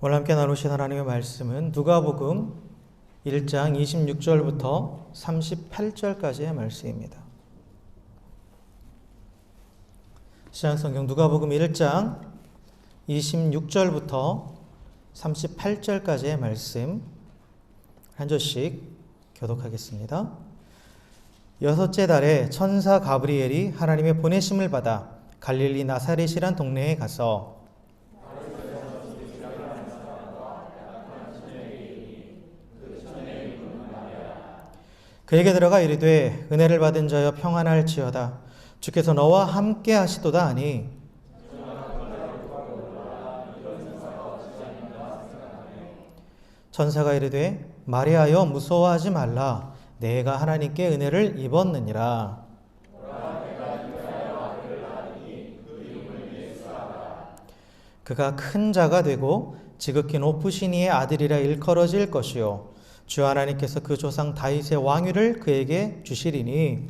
오늘 함께 나누신 하나님의 말씀은 누가복음 1장 26절부터 38절까지의 말씀입니다. 신약성경 누가복음 1장 26절부터 38절까지의 말씀 한 절씩 교독하겠습니다. 여섯째 달에 천사 가브리엘이 하나님의 보내심을 받아 갈릴리 나사렛이란 동네에 가서 그에게 들어가 이르되 은혜를 받은 자여 평안할지어다 주께서 너와 함께 하시도다 하니 천사가 이르되 마리아여 무서워하지 말라 내가 하나님께 은혜를 입었느니라. 그가 큰 자가 되고 지극히 높으신 이의 아들이라 일컬어질 것이요 주 하나님께서 그 조상 다윗의 왕위를 그에게 주시리니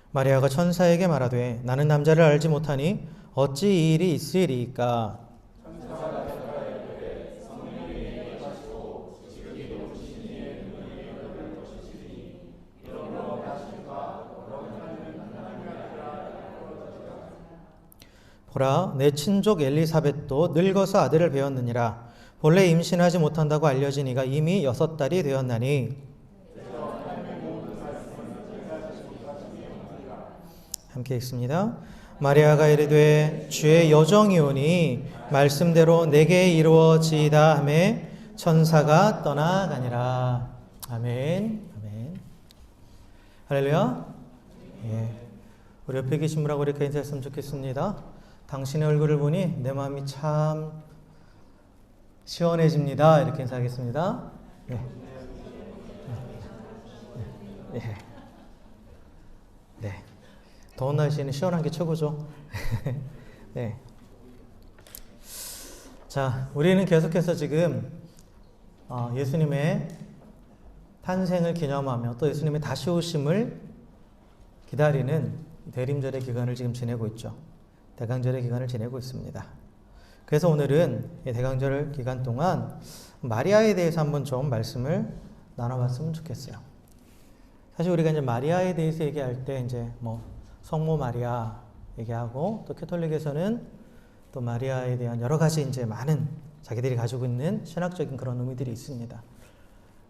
마리아가 천사에게 말하되 나는 남자를 알지 못하니 어찌 이 일이 있으리이까. 보라 내 친족 엘리사벳도 늙어서 아들을 배었느니라. 본래 임신하지 못한다고 알려진 이가 이미 6달이 되었나니. 함께 읽습니다. 마리아가 이르되 주의 여정이오니 말씀대로 내게 이루어지이다 하매 천사가 떠나가니라. 아멘. 아멘. 할렐루야. 예. 우리 옆에 계신 분하고 이렇게 인사했으면 좋겠습니다. 당신의 얼굴을 보니 내 마음이 참 시원해집니다. 이렇게 인사하겠습니다. 네. 네. 네. 더운 날씨에는 시원한 게 최고죠. 네. 자, 우리는 계속해서 지금 예수님의 탄생을 기념하며 또 예수님의 다시 오심을 기다리는 대림절의 기간을 지금 지내고 있죠. 대강절의 기간을 지내고 있습니다. 그래서 오늘은 이 대강절 기간 동안 마리아에 대해서 한번 좀 말씀을 나눠봤으면 좋겠어요. 사실 우리가 이제 마리아에 대해서 얘기할 때 이제 뭐 성모 마리아 얘기하고 또 캐톨릭에서는 또 마리아에 대한 여러 가지 이제 많은 자기들이 가지고 있는 신학적인 그런 의미들이 있습니다.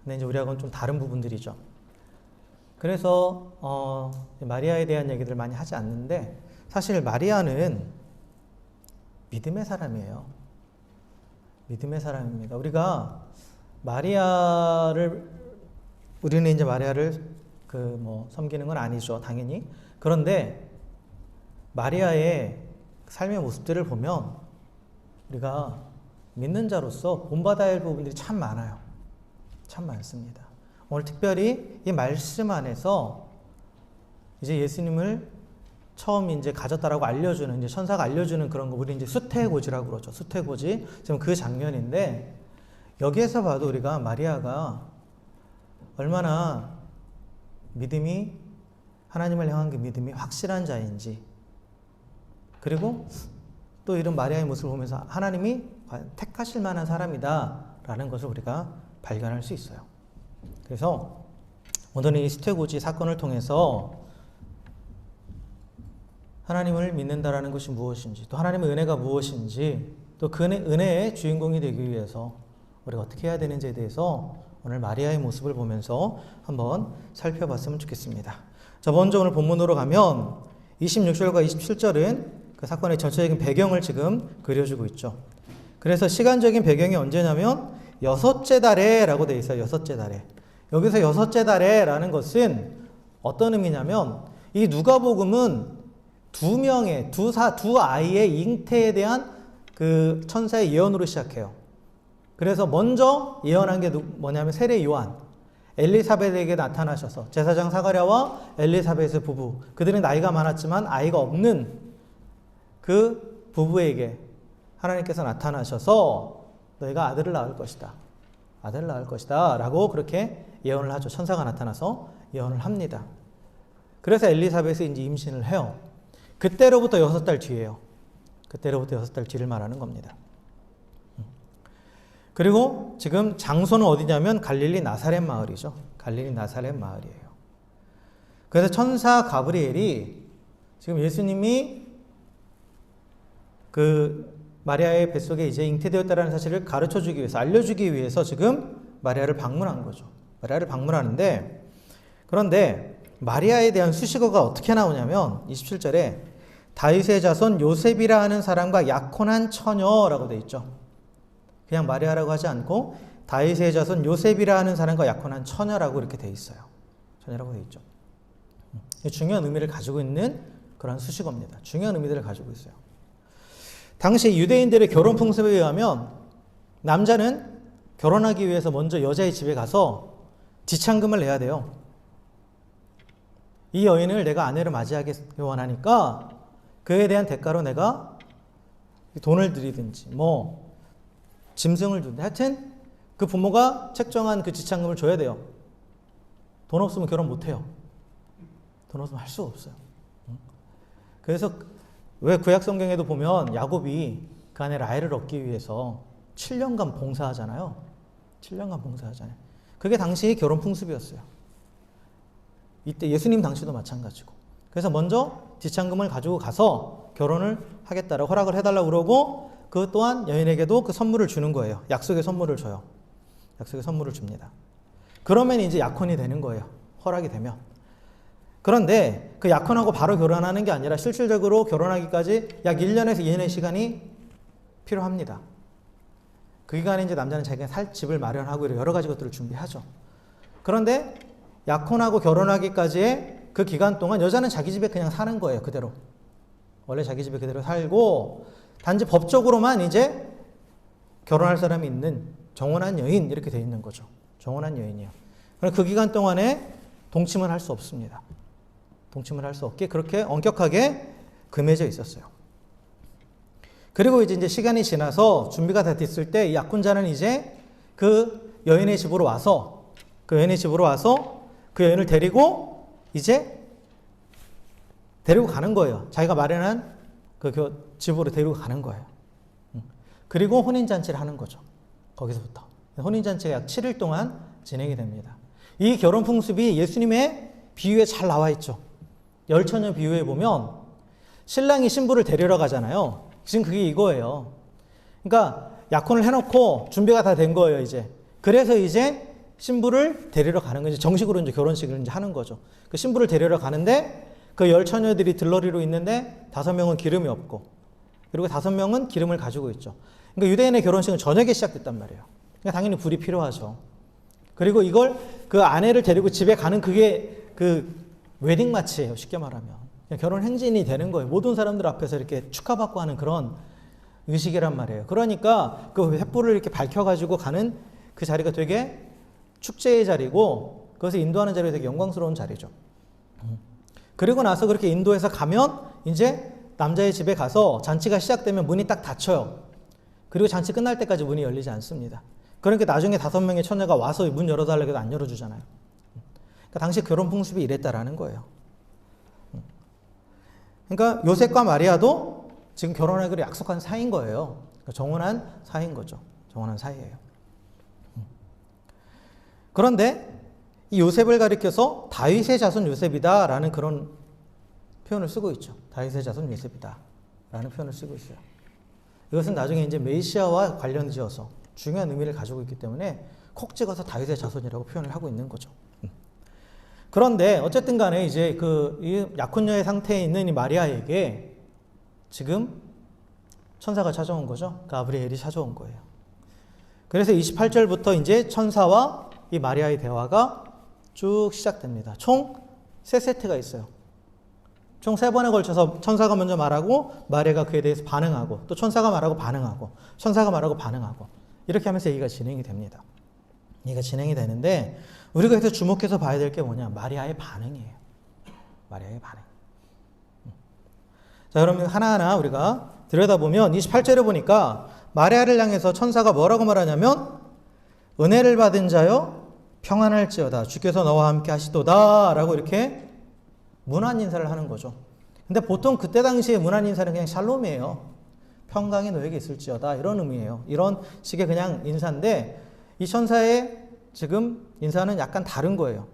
근데 이제 우리하고는 좀 다른 부분들이죠. 그래서 마리아에 대한 얘기들 많이 하지 않는데 사실 마리아는 믿음의 사람이에요. 믿음의 사람입니다. 우리는 이제 마리아를 섬기는 건 아니죠. 당연히. 그런데 마리아의 삶의 모습들을 보면 우리가 믿는 자로서 본받아야 할 부분들이 참 많아요. 참 많습니다. 오늘 특별히 이 말씀 안에서 이제 예수님을 처음 이제 가졌다라고 알려주는, 이제 천사가 알려주는 그런 거, 우리 이제 수태고지라고 그러죠. 수태고지. 지금 그 장면인데, 여기에서 봐도 우리가 마리아가 얼마나 믿음이, 하나님을 향한 그 믿음이 확실한 자인지, 그리고 또 이런 마리아의 모습을 보면서 하나님이 택하실 만한 사람이다라는 것을 우리가 발견할 수 있어요. 그래서 오늘은 이 수태고지 사건을 통해서 하나님을 믿는다라는 것이 무엇인지, 또 하나님의 은혜가 무엇인지, 또 그 은혜의 주인공이 되기 위해서 우리가 어떻게 해야 되는지에 대해서 오늘 마리아의 모습을 보면서 한번 살펴봤으면 좋겠습니다. 자, 먼저 오늘 본문으로 가면 26절과 27절은 그 사건의 전체적인 배경을 지금 그려주고 있죠. 그래서 시간적인 배경이 언제냐면 6째 달에 라고 되어 있어요. 6째 달에. 여기서 6째 달에 라는 것은 어떤 의미냐면 이 누가복음은 두 아이의 잉태에 대한 그 천사의 예언으로 시작해요. 그래서 먼저 예언한 게 뭐냐면 세례 요한, 엘리사벳에게 나타나셔서 제사장 사가랴와 엘리사벳의 부부, 그들은 나이가 많았지만 아이가 없는 그 부부에게 하나님께서 나타나셔서 너희가 아들을 낳을 것이다. 아들을 낳을 것이다. 라고 그렇게 예언을 하죠. 천사가 나타나서 예언을 합니다. 그래서 엘리사벳이 이제 임신을 해요. 그때로부터 6달 뒤예요. 그때로부터 6달 뒤를 말하는 겁니다. 그리고 지금 장소는 어디냐면 갈릴리 나사렛 마을이죠. 갈릴리 나사렛 마을이에요. 그래서 천사 가브리엘이 지금 예수님이 그 마리아의 뱃속에 이제 잉태되었다는 사실을 가르쳐주기 위해서, 알려주기 위해서 지금 마리아를 방문한 거죠. 마리아를 방문하는데, 그런데 마리아에 대한 수식어가 어떻게 나오냐면 27절에 다윗의 자손 요셉이라 하는 사람과 약혼한 처녀라고 되어 있죠. 그냥 마리아라고 하지 않고 다윗의 자손 요셉이라 하는 사람과 약혼한 처녀라고 이렇게 되어 있어요. 처녀라고 되어 있죠. 중요한 의미를 가지고 있는 그런 수식어입니다. 중요한 의미들을 가지고 있어요. 당시 유대인들의 결혼 풍습에 의하면 남자는 결혼하기 위해서 먼저 여자의 집에 가서 지참금을 내야 돼요. 이 여인을 내가 아내로 맞이하기 원하니까 그에 대한 대가로 내가 돈을 드리든지 뭐 짐승을 주든지, 하여튼 그 부모가 책정한 그 지참금을 줘야 돼요. 돈 없으면 결혼 못해요. 돈 없으면 할 수가 없어요. 그래서 왜 구약 성경에도 보면 야곱이 그 아내 라헬을 얻기 위해서 7년간 봉사하잖아요. 7년간 봉사하잖아요. 그게 당시 결혼 풍습이었어요. 이때 예수님 당시도 마찬가지고. 그래서 먼저 지참금을 가지고 가서 결혼을 하겠다라고 허락을 해달라고 그러고, 그 또한 여인에게도 그 선물을 주는 거예요. 약속의 선물을 줘요. 약속의 선물을 줍니다. 그러면 이제 약혼이 되는 거예요. 허락이 되면. 그런데 그 약혼하고 바로 결혼하는 게 아니라 실질적으로 결혼하기까지 약 1년에서 2년의 시간이 필요합니다. 그 기간에 이제 남자는 자기가 살 집을 마련하고 여러 가지 것들을 준비하죠. 그런데 약혼하고 결혼하기까지의 그 기간 동안 여자는 자기 집에 그냥 사는 거예요. 그대로. 원래 자기 집에 그대로 살고, 단지 법적으로만 이제 결혼할 사람이 있는 정혼한 여인 이렇게 돼 있는 거죠. 정혼한 여인이요. 그럼 그 기간 동안에 동침을 할 수 없습니다. 동침을 할 수 없게 그렇게 엄격하게 금해져 있었어요. 그리고 이제 시간이 지나서 준비가 다 됐을 때 이 약혼자는 이제 그 여인의 집으로 와서 그 여인을 데리고 이제 데리고 가는 거예요. 자기가 마련한 그 집으로 데리고 가는 거예요. 그리고 혼인잔치를 하는 거죠. 거기서부터. 혼인잔치가 약 7일 동안 진행이 됩니다. 이 결혼 풍습이 예수님의 비유에 잘 나와 있죠. 열처녀 비유에 보면 신랑이 신부를 데리러 가잖아요. 지금 그게 이거예요. 그러니까 약혼을 해놓고 준비가 다 된 거예요, 이제. 그래서 이제 신부를 데리러 가는 거죠. 정식으로 이제 결혼식을 이제 하는 거죠. 그 신부를 데리러 가는데 그 열처녀들이 들러리로 있는데 5명은 기름이 없고, 그리고 5명은 기름을 가지고 있죠. 그러니까 유대인의 결혼식은 저녁에 시작됐단 말이에요. 그러니까 당연히 불이 필요하죠. 그리고 이걸 그 아내를 데리고 집에 가는 그게 그 웨딩 마치예요. 쉽게 말하면. 결혼 행진이 되는 거예요. 모든 사람들 앞에서 이렇게 축하받고 하는 그런 의식이란 말이에요. 그러니까 그 횃불을 이렇게 밝혀가지고 가는 그 자리가 되게 축제의 자리고, 그것을 인도하는 자리가 되게 영광스러운 자리죠. 그리고 나서 그렇게 인도해서 가면 이제 남자의 집에 가서 잔치가 시작되면 문이 딱 닫혀요. 그리고 잔치 끝날 때까지 문이 열리지 않습니다. 그러니까 나중에 5명의 처녀가 와서 문 열어달라고 해도 안 열어주잖아요. 그러니까 당시 결혼 풍습이 이랬다라는 거예요. 그러니까 요셉과 마리아도 지금 결혼하기로 약속한 사이인 거예요. 그러니까 정혼한 사이인 거죠. 정혼한 사이예요. 그런데 이 요셉을 가리켜서 다윗의 자손 요셉이다라는 그런 표현을 쓰고 있죠. 다윗의 자손 요셉이다라는 표현을 쓰고 있어요. 이것은 나중에 이제 메시아와 관련지어서 중요한 의미를 가지고 있기 때문에 콕 찍어서 다윗의 자손이라고 표현을 하고 있는 거죠. 그런데 어쨌든 간에 이제 이 약혼녀의 상태에 있는 이 마리아에게 지금 천사가 찾아온 거죠. 가브리엘이 찾아온 거예요. 그래서 28절부터 이제 천사와 이 마리아의 대화가 쭉 시작됩니다. 총 3세트가 있어요. 총 3번에 걸쳐서 천사가 먼저 말하고 마리아가 그에 대해서 반응하고, 또 천사가 말하고 반응하고, 천사가 말하고 반응하고, 이렇게 하면서 얘기가 진행이 됩니다. 얘기가 진행이 되는데 우리가 여기서 주목해서 봐야 될 게 뭐냐? 마리아의 반응이에요. 마리아의 반응. 자, 그러면 하나하나 우리가 들여다보면 28절에 보니까 마리아를 향해서 천사가 뭐라고 말하냐면, 은혜를 받은 자여 평안할지어다, 주께서 너와 함께 하시도다 라고 이렇게 문안 인사를 하는 거죠. 근데 보통 그때 당시에 문안 인사는 그냥 샬롬이에요. 평강이 너에게 있을지어다 이런 의미예요. 이런 식의 그냥 인사인데 이 천사의 지금 인사는 약간 다른 거예요.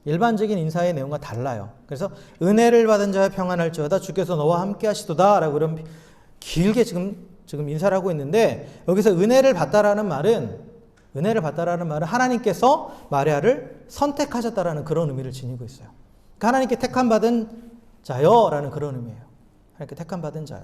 일반적인 인사의 내용과 달라요. 그래서 은혜를 받은 자여 평안할지어다 주께서 너와 함께 하시도다 라고 그런 길게 지금 인사를 하고 있는데 여기서 은혜를 받다라는 말은 하나님께서 마리아를 선택하셨다라는 그런 의미를 지니고 있어요. 그러니까 하나님께 택함받은 자여라는 그런 의미예요. 하나님께 택함받은 자여.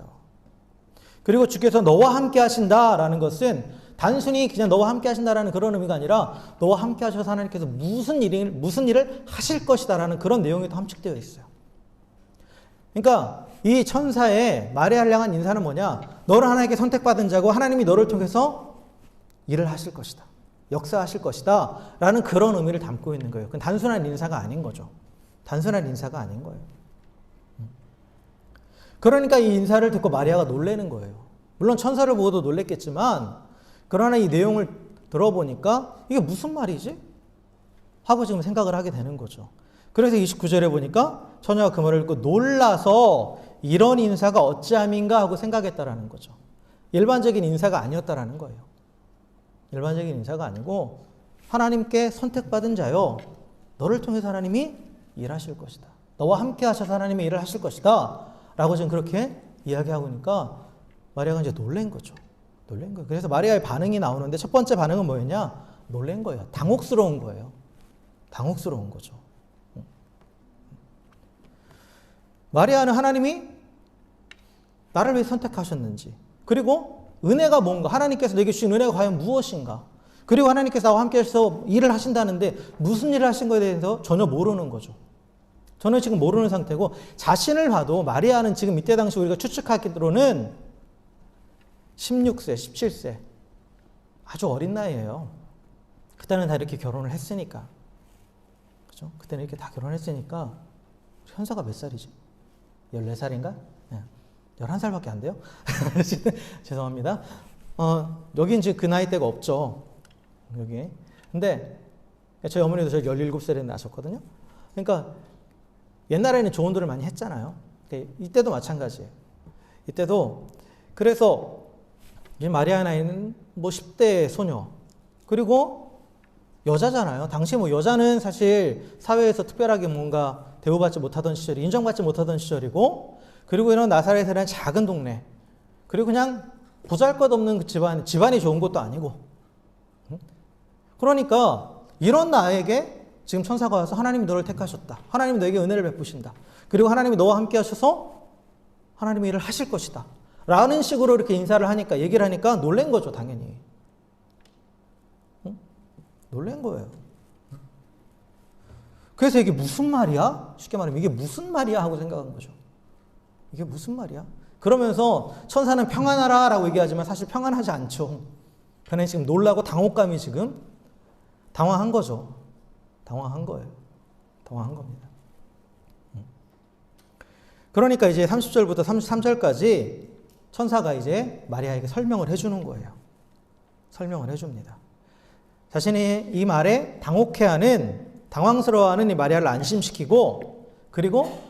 그리고 주께서 너와 함께 하신다라는 것은 단순히 그냥 너와 함께 하신다라는 그런 의미가 아니라 너와 함께 하셔서 하나님께서 무슨 일을 하실 것이다라는 그런 내용이 또 함축되어 있어요. 그러니까 이 천사의 마리아를 향한 인사는 뭐냐? 너를 하나님께 선택받은 자고 하나님이 너를 통해서 일을 하실 것이다. 역사하실 것이다. 라는 그런 의미를 담고 있는 거예요. 그건 단순한 인사가 아닌 거죠. 단순한 인사가 아닌 거예요. 그러니까 이 인사를 듣고 마리아가 놀라는 거예요. 물론 천사를 보고도 놀랬겠지만 그러나 이 내용을 들어보니까 이게 무슨 말이지? 하고 지금 생각을 하게 되는 거죠. 그래서 29절에 보니까 처녀가 그 말을 듣고 놀라서 이런 인사가 어찌함인가 하고 생각했다라는 거죠. 일반적인 인사가 아니었다라는 거예요. 일반적인 인사가 아니고 하나님께 선택받은 자요. 너를 통해서 하나님이 일하실 것이다. 너와 함께 하셔서 하나님이 일을 하실 것이다. 라고 지금 그렇게 이야기하고 있으니까 마리아가 이제 놀란 거죠. 놀란 거예요. 그래서 마리아의 반응이 나오는데 첫 번째 반응은 뭐였냐? 놀란 거예요. 당혹스러운 거예요. 당혹스러운 거죠. 마리아는 하나님이 나를 왜 선택하셨는지, 그리고 은혜가 뭔가, 하나님께서 내게 주신 은혜가 과연 무엇인가, 그리고 하나님께서 나와 함께 해서 일을 하신다는데 무슨 일을 하신 거에 대해서 전혀 모르는 거죠. 저는 지금 모르는 상태고, 자신을 봐도 마리아는 지금 이때 당시 우리가 추측하기로는 16세, 17세 아주 어린 나이예요. 그때는 다 이렇게 결혼을 했으니까. 그죠? 그때는 이렇게 다 결혼했으니까. 현사가 몇 살이지? 14살인가? 네. 11살밖에 안 돼요? 죄송합니다. 여긴 지금 그 나이대가 없죠. 여기. 근데 저희 어머니도 저 17살에 나셨거든요. 그러니까 옛날에는 조언들을 많이 했잖아요. 이때도 마찬가지예요. 이때도 그래서 이 마리아 나이는 뭐 10대 소녀, 그리고 여자잖아요. 당시 뭐 여자는 사실 사회에서 특별하게 뭔가 대우받지 못하던 시절이, 인정받지 못하던 시절이고, 그리고 이런 나사렛이라는 작은 동네, 그리고 그냥 보잘것없는 그 집안이 좋은 것도 아니고, 그러니까 이런 나에게 지금 천사가 와서 하나님이 너를 택하셨다. 하나님이 너에게 은혜를 베푸신다. 그리고 하나님이 너와 함께 하셔서 하나님의 일을 하실 것이다. 라는 식으로 이렇게 인사를 하니까, 얘기를 하니까 놀란 거죠, 당연히. 놀란 거예요. 그래서 이게 무슨 말이야? 쉽게 말하면 이게 무슨 말이야? 하고 생각한 거죠. 이게 무슨 말이야? 그러면서 천사는 평안하라 라고 얘기하지만 사실 평안하지 않죠. 그는 지금 놀라고 당혹감이 지금 당황한 거죠. 당황한 거예요. 당황한 겁니다. 그러니까 이제 30절부터 33절까지 천사가 이제 마리아에게 설명을 해주는 거예요. 설명을 해줍니다. 자신이 이 말에 당황스러워하는 이 마리아를 안심시키고, 그리고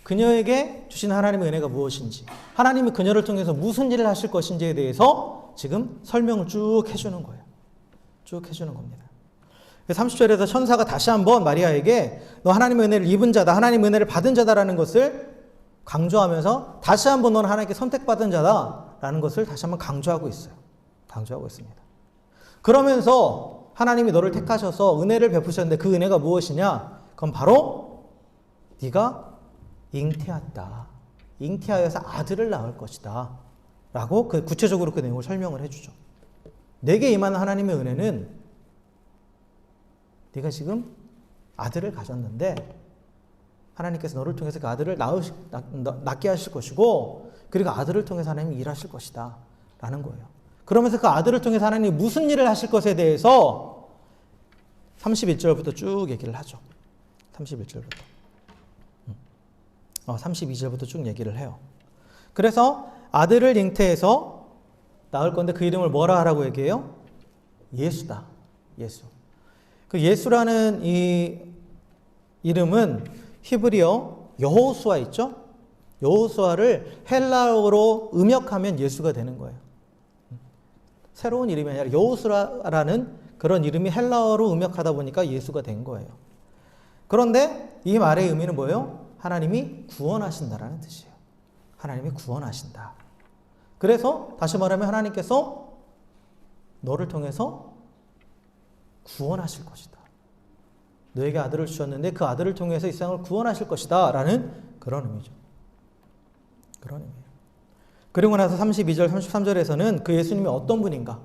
그녀에게 주신 하나님의 은혜가 무엇인지, 하나님이 그녀를 통해서 무슨 일을 하실 것인지에 대해서 지금 설명을 쭉 해주는 거예요. 쭉 해주는 겁니다. 30절에서 천사가 다시 한번 마리아에게 너 하나님의 은혜를 입은 자다, 하나님의 은혜를 받은 자다라는 것을 강조하면서 다시 한번 너는 하나님께 선택받은 자다라는 것을 다시 한번 강조하고 있어요. 강조하고 있습니다. 그러면서 하나님이 너를 택하셔서 은혜를 베푸셨는데 그 은혜가 무엇이냐? 그건 바로 네가 잉태했다. 잉태하여서 아들을 낳을 것이다. 라고 구체적으로 그 내용을 설명을 해주죠. 내게 임하는 하나님의 은혜는 네가 지금 아들을 가졌는데 하나님께서 너를 통해서 그 아들을 낳게 하실 것이고, 그리고 아들을 통해서 하나님이 일하실 것이다. 라는 거예요. 그러면서 그 아들을 통해서 하나님이 무슨 일을 하실 것에 대해서 31절부터 쭉 얘기를 하죠. 31절부터. 32절부터 쭉 얘기를 해요. 그래서 아들을 잉태해서 낳을 건데 그 이름을 뭐라 하라고 얘기해요? 예수다. 예수. 그 예수라는 이 이름은 히브리어 여호수아 있죠? 여호수아를 헬라어로 음역하면 예수가 되는 거예요. 새로운 이름이 아니라 여호수아라는 그런 이름이 헬라어로 음역하다 보니까 예수가 된 거예요. 그런데 이 말의 의미는 뭐예요? 하나님이 구원하신다라는 뜻이에요. 하나님이 구원하신다. 그래서 다시 말하면 하나님께서 너를 통해서 구원하실 것이다. 너에게 아들을 주셨는데 그 아들을 통해서 이 세상을 구원하실 것이다 라는 그런 의미죠. 그런 의미예요. 그리고 나서 32절 33절에서는 그 예수님이 어떤 분인가,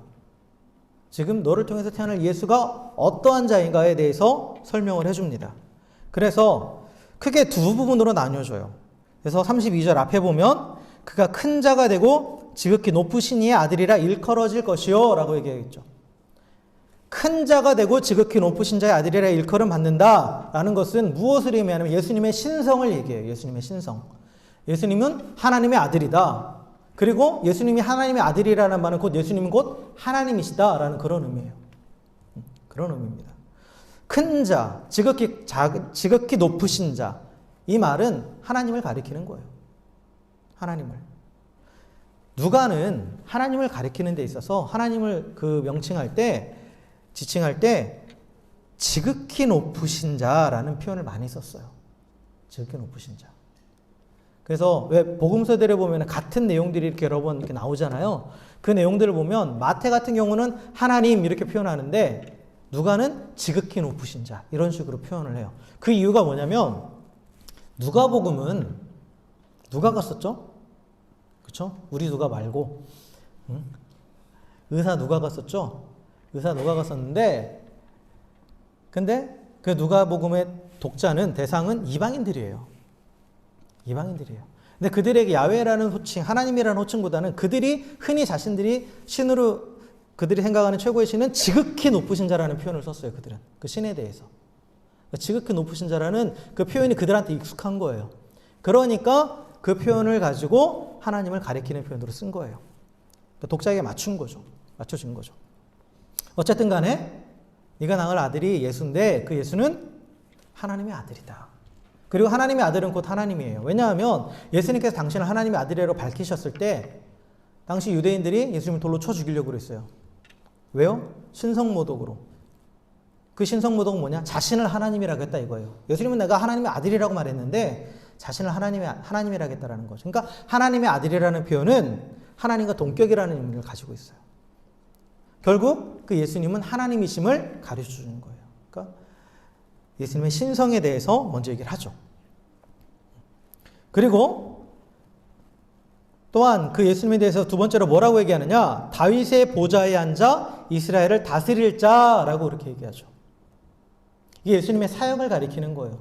지금 너를 통해서 태어날 예수가 어떠한 자인가에 대해서 설명을 해줍니다. 그래서 크게 두 부분으로 나뉘어줘요. 그래서 32절 앞에 보면 그가 큰 자가 되고 지극히 높으신 이의 아들이라 일컬어질 것이요 라고 얘기하겠죠. 큰 자가 되고 지극히 높으신 자의 아들이라 일컬음 받는다라는 것은 무엇을 의미하냐면 예수님의 신성을 얘기해요. 예수님의 신성. 예수님은 하나님의 아들이다. 그리고 예수님이 하나님의 아들이라는 말은 곧 예수님은 곧 하나님이시다라는 그런 의미예요. 그런 의미입니다. 큰 자, 지극히 높으신 자, 이 말은 하나님을 가리키는 거예요. 하나님을. 누가는 하나님을 가리키는 데 있어서 하나님을 그 명칭할 때, 지칭할 때 지극히 높으신 자라는 표현을 많이 썼어요. 지극히 높으신 자. 그래서 왜 복음서들에 보면 같은 내용들이 이렇게 여러 번 이렇게 나오잖아요. 그 내용들을 보면 마태 같은 경우는 하나님 이렇게 표현하는데 누가는 지극히 높으신 자 이런 식으로 표현을 해요. 그 이유가 뭐냐면 누가복음은 누가가 썼죠? 그렇죠? 우리 누가 말고 의사 누가가 썼죠? 의사 누가가 썼는데 근데 그 누가복음의 독자는 대상은 이방인들이에요. 이방인들이에요. 근데 그들에게 야훼라는 호칭, 하나님이라는 호칭보다는 그들이 흔히 자신들이 신으로 그들이 생각하는 최고의 신은 지극히 높으신 자라는 표현을 썼어요. 그들은 그 신에 대해서 지극히 높으신 자라는 그 표현이 그들한테 익숙한 거예요. 그러니까 그 표현을 가지고 하나님을 가리키는 표현으로 쓴 거예요. 독자에게 맞춘 거죠. 맞춰진 거죠. 어쨌든 간에 네가 낳을 아들이 예수인데 그 예수는 하나님의 아들이다. 그리고 하나님의 아들은 곧 하나님이에요. 왜냐하면 예수님께서 당신을 하나님의 아들이라고 밝히셨을 때 당시 유대인들이 예수님을 돌로 쳐 죽이려고 그랬어요. 왜요? 신성모독으로. 그 신성모독은 뭐냐? 자신을 하나님이라고 했다 이거예요. 예수님은 내가 하나님의 아들이라고 말했는데 자신을 하나님이라고 했다라는 거죠. 그러니까 하나님의 아들이라는 표현은 하나님과 동격이라는 의미를 가지고 있어요. 결국 그 예수님은 하나님이심을 가르쳐주는 거예요. 그러니까 예수님의 신성에 대해서 먼저 얘기를 하죠. 그리고 또한 그 예수님에 대해서 두 번째로 뭐라고 얘기하느냐? 다윗의 보좌에 앉아 이스라엘을 다스릴 자라고 그렇게 얘기하죠. 이게 예수님의 사역을 가리키는 거예요.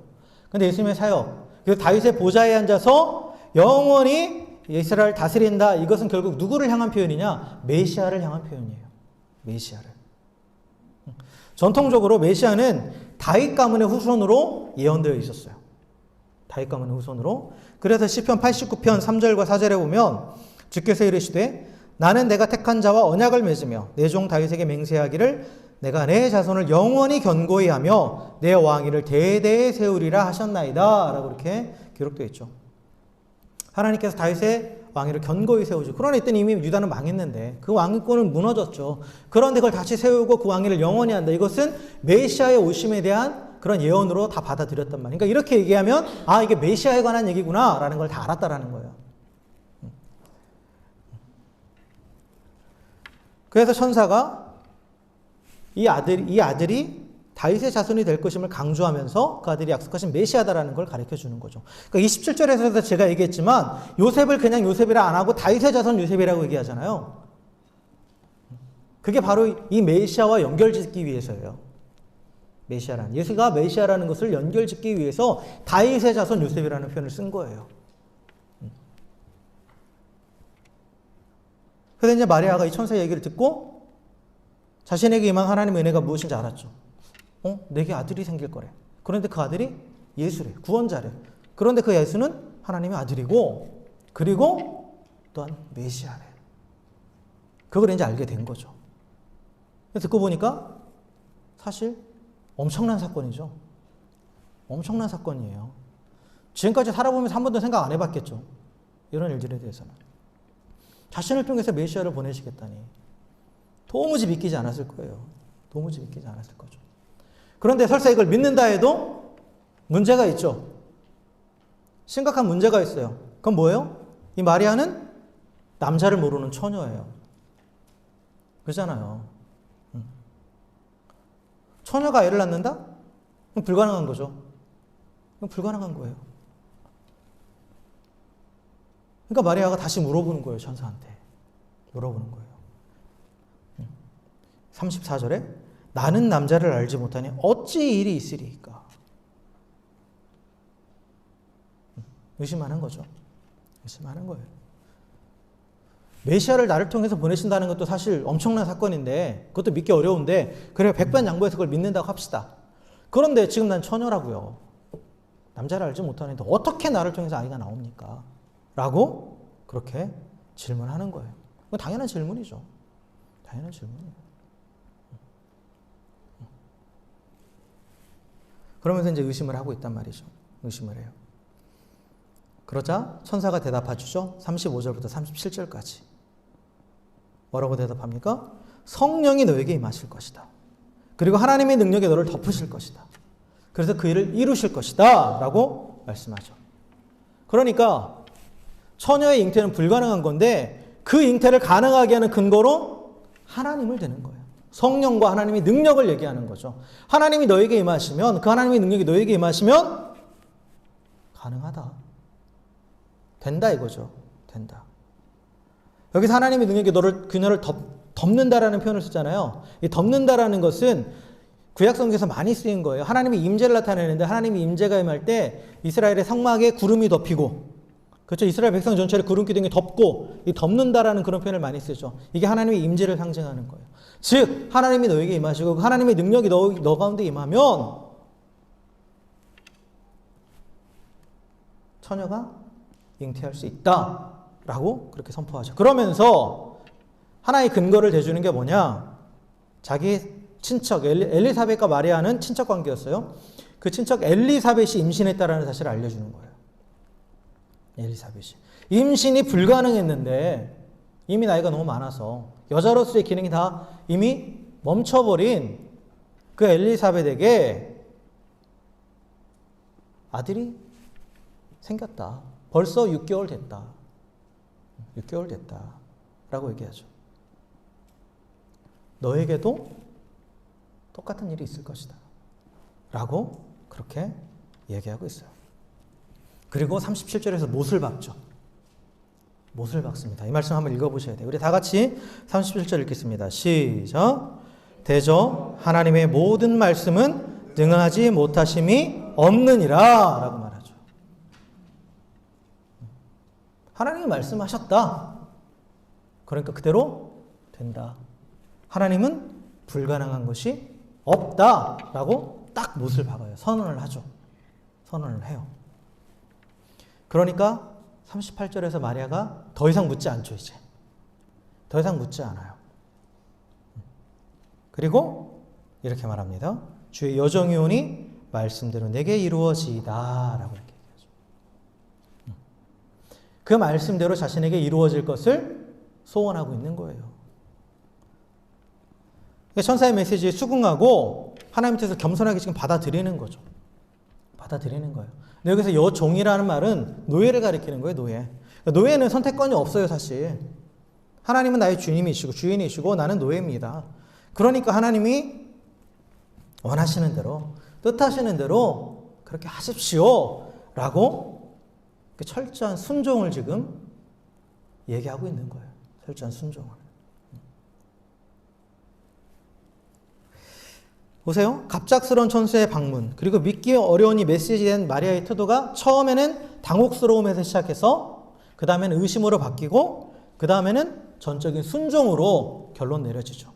그런데 예수님의 사역, 그래서 다윗의 보좌에 앉아서 영원히 이스라엘을 다스린다. 이것은 결국 누구를 향한 표현이냐? 메시아를 향한 표현이에요. 메시아를. 전통적으로 메시아는 다윗 가문의 후손으로 예언되어 있었어요. 다윗 가문의 후손으로. 그래서 시편 89편 3절과 4절에 보면 주께서 이르시되 나는 내가 택한 자와 언약을 맺으며 내 종 다윗에게 맹세하기를 내가 내 자손을 영원히 견고히 하며 내 왕위를 대대에 세우리라 하셨나이다 라고 이렇게 기록되어 있죠. 하나님께서 다윗의 왕위를 견고히 세우죠. 그러나 이때 이미 유다는 망했는데 그 왕권은 무너졌죠. 그런데 그걸 다시 세우고 그 왕위를 영원히 한다. 이것은 메시아의 오심에 대한 그런 예언으로 다 받아들였단 말이에요. 그러니까 이렇게 얘기하면 아 이게 메시아에 관한 얘기구나 라는 걸 다 알았다라는 거예요. 그래서 천사가 이 아들이 다윗의 자손이 될 것임을 강조하면서 그 아들이 약속하신 메시아다라는 걸 가르쳐 주는 거죠. 그러니까 27절에서도 제가 얘기했지만 요셉을 그냥 요셉이라 안 하고 다윗의 자손 요셉이라고 얘기하잖아요. 그게 바로 이 메시아와 연결짓기 위해서예요. 메시아라는 예수가 메시아라는 것을 연결짓기 위해서 다윗의 자손 요셉이라는 표현을 쓴 거예요. 그래서 이제 마리아가 이 천사의 얘기를 듣고 자신에게 임한 하나님의 은혜가 무엇인지 알았죠. 내게 아들이 생길 거래. 그런데 그 아들이 예수래. 구원자래. 그런데 그 예수는 하나님의 아들이고 그리고 또한 메시아래. 그걸 이제 알게 된 거죠. 듣고 보니까 사실 엄청난 사건이죠. 엄청난 사건이에요. 지금까지 살아보면서 한 번도 생각 안 해봤겠죠. 이런 일들에 대해서는. 자신을 통해서 메시아를 보내시겠다니 도무지 믿기지 않았을 거예요. 도무지 믿기지 않았을 거죠. 그런데 설사 이걸 믿는다 해도 문제가 있죠. 심각한 문제가 있어요. 그건 뭐예요? 이 마리아는 남자를 모르는 처녀예요. 그렇잖아요. 처녀가 애를 낳는다? 그럼 불가능한 거죠. 그럼 불가능한 거예요. 그러니까 마리아가 다시 물어보는 거예요. 천사한테. 물어보는 거예요. 34절에 나는 남자를 알지 못하니 어찌 일이 있으리이까. 의심하는 거죠. 의심하는 거예요. 메시아를 나를 통해서 보내신다는 것도 사실 엄청난 사건인데 그것도 믿기 어려운데 그래 백반양보해서 그걸 믿는다고 합시다. 그런데 지금 난 처녀라고요. 남자를 알지 못하는데 어떻게 나를 통해서 아이가 나옵니까? 라고 그렇게 질문하는 거예요. 당연한 질문이죠. 당연한 질문이에요. 그러면서 이제 의심을 하고 있단 말이죠. 의심을 해요. 그러자 천사가 대답해 주죠. 35절부터 37절까지. 뭐라고 대답합니까? 성령이 너에게 임하실 것이다. 그리고 하나님의 능력이 너를 덮으실 것이다. 그래서 그 일을 이루실 것이다. 라고 말씀하죠. 그러니까 처녀의 잉태는 불가능한 건데 그 잉태를 가능하게 하는 근거로 하나님을 대는 거예요. 성령과 하나님의 능력을 얘기하는 거죠. 하나님이 너에게 임하시면 그 하나님의 능력이 너에게 임하시면 가능하다. 된다 이거죠. 된다. 여기서 하나님의 능력이 그녀를 덮는다라는 표현을 쓰잖아요. 이 덮는다라는 것은 구약성경에서 많이 쓰인 거예요. 하나님의 임재를 나타내는데 하나님의 임재가 임할 때 이스라엘의 성막에 구름이 덮이고 그렇죠. 이스라엘 백성 전체를 구름기 등에 덮고 이 덮는다라는 그런 표현을 많이 쓰죠. 이게 하나님의 임재를 상징하는 거예요. 즉 하나님이 너에게 임하시고 하나님의 능력이 너 가운데 임하면 처녀가 잉태할 수 있다라고 그렇게 선포하죠. 그러면서 하나의 근거를 대주는 게 뭐냐? 자기 친척 엘리사벳과 마리아는 친척 관계였어요. 그 친척 엘리사벳이 임신했다라는 사실을 알려주는 거예요. 엘리사벳이 임신이 불가능했는데 이미 나이가 너무 많아서 여자로서의 기능이 다 이미 멈춰버린 그 엘리사벳에게 아들이 생겼다. 벌써 6개월 됐다. 6개월 됐다. 라고 얘기하죠. 너에게도 똑같은 일이 있을 것이다. 라고 그렇게 얘기하고 있어요. 그리고 37절에서 못을 박죠. 못을 박습니다. 이 말씀 한번 읽어보셔야 돼요. 우리 다 같이 37절 읽겠습니다. 시작. 대저 하나님의 모든 말씀은 능하지 못하심이 없느니라 라고 말하죠. 하나님이 말씀하셨다. 그러니까 그대로 된다. 하나님은 불가능한 것이 없다 라고 딱 못을 박아요. 선언을 하죠. 선언을 해요. 그러니까 38절에서 마리아가 더 이상 묻지 않죠. 이제 더 이상 묻지 않아요. 그리고 이렇게 말합니다. 주의 여정이 오니 말씀대로 내게 이루어지이다 라고 이렇게 얘기하죠. 그 말씀대로 자신에게 이루어질 것을 소원하고 있는 거예요. 천사의 메시지에 수긍하고 하나님 밑에서 겸손하게 지금 받아들이는 거죠. 받아들이는 거예요. 근데 여기서 여종이라는 말은 노예를 가리키는 거예요. 노예. 노예는 선택권이 없어요. 사실. 하나님은 나의 주님이시고 주인이시고 나는 노예입니다. 그러니까 하나님이 원하시는 대로 뜻하시는 대로 그렇게 하십시오 라고 철저한 순종을 지금 얘기하고 있는 거예요. 철저한 순종을. 보세요. 갑작스러운 천사의 방문, 그리고 믿기 어려운 이 메시지에 대한 마리아의 태도가 처음에는 당혹스러움에서 시작해서 그 다음에는 의심으로 바뀌고 그 다음에는 전적인 순종으로 결론 내려지죠.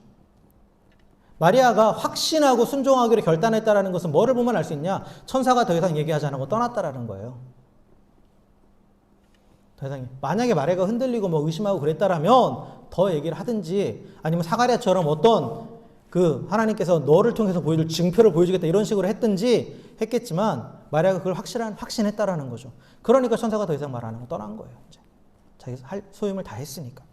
마리아가 확신하고 순종하기로 결단했다는 것은 뭐를 보면 알 수 있냐? 천사가 더 이상 얘기하지 않고 떠났다라는 거예요. 더 이상 만약에 마리아가 흔들리고 뭐 의심하고 그랬다라면 더 얘기를 하든지 아니면 사가랴처럼 어떤 그 하나님께서 너를 통해서 보여줄 증표를 보여주겠다 이런 식으로 했든지 했겠지만 마리아가 그걸 확신했다라는 거죠. 그러니까 천사가 더 이상 말 안 하고 떠난 거예요. 이제. 자기 소임을 다 했으니까.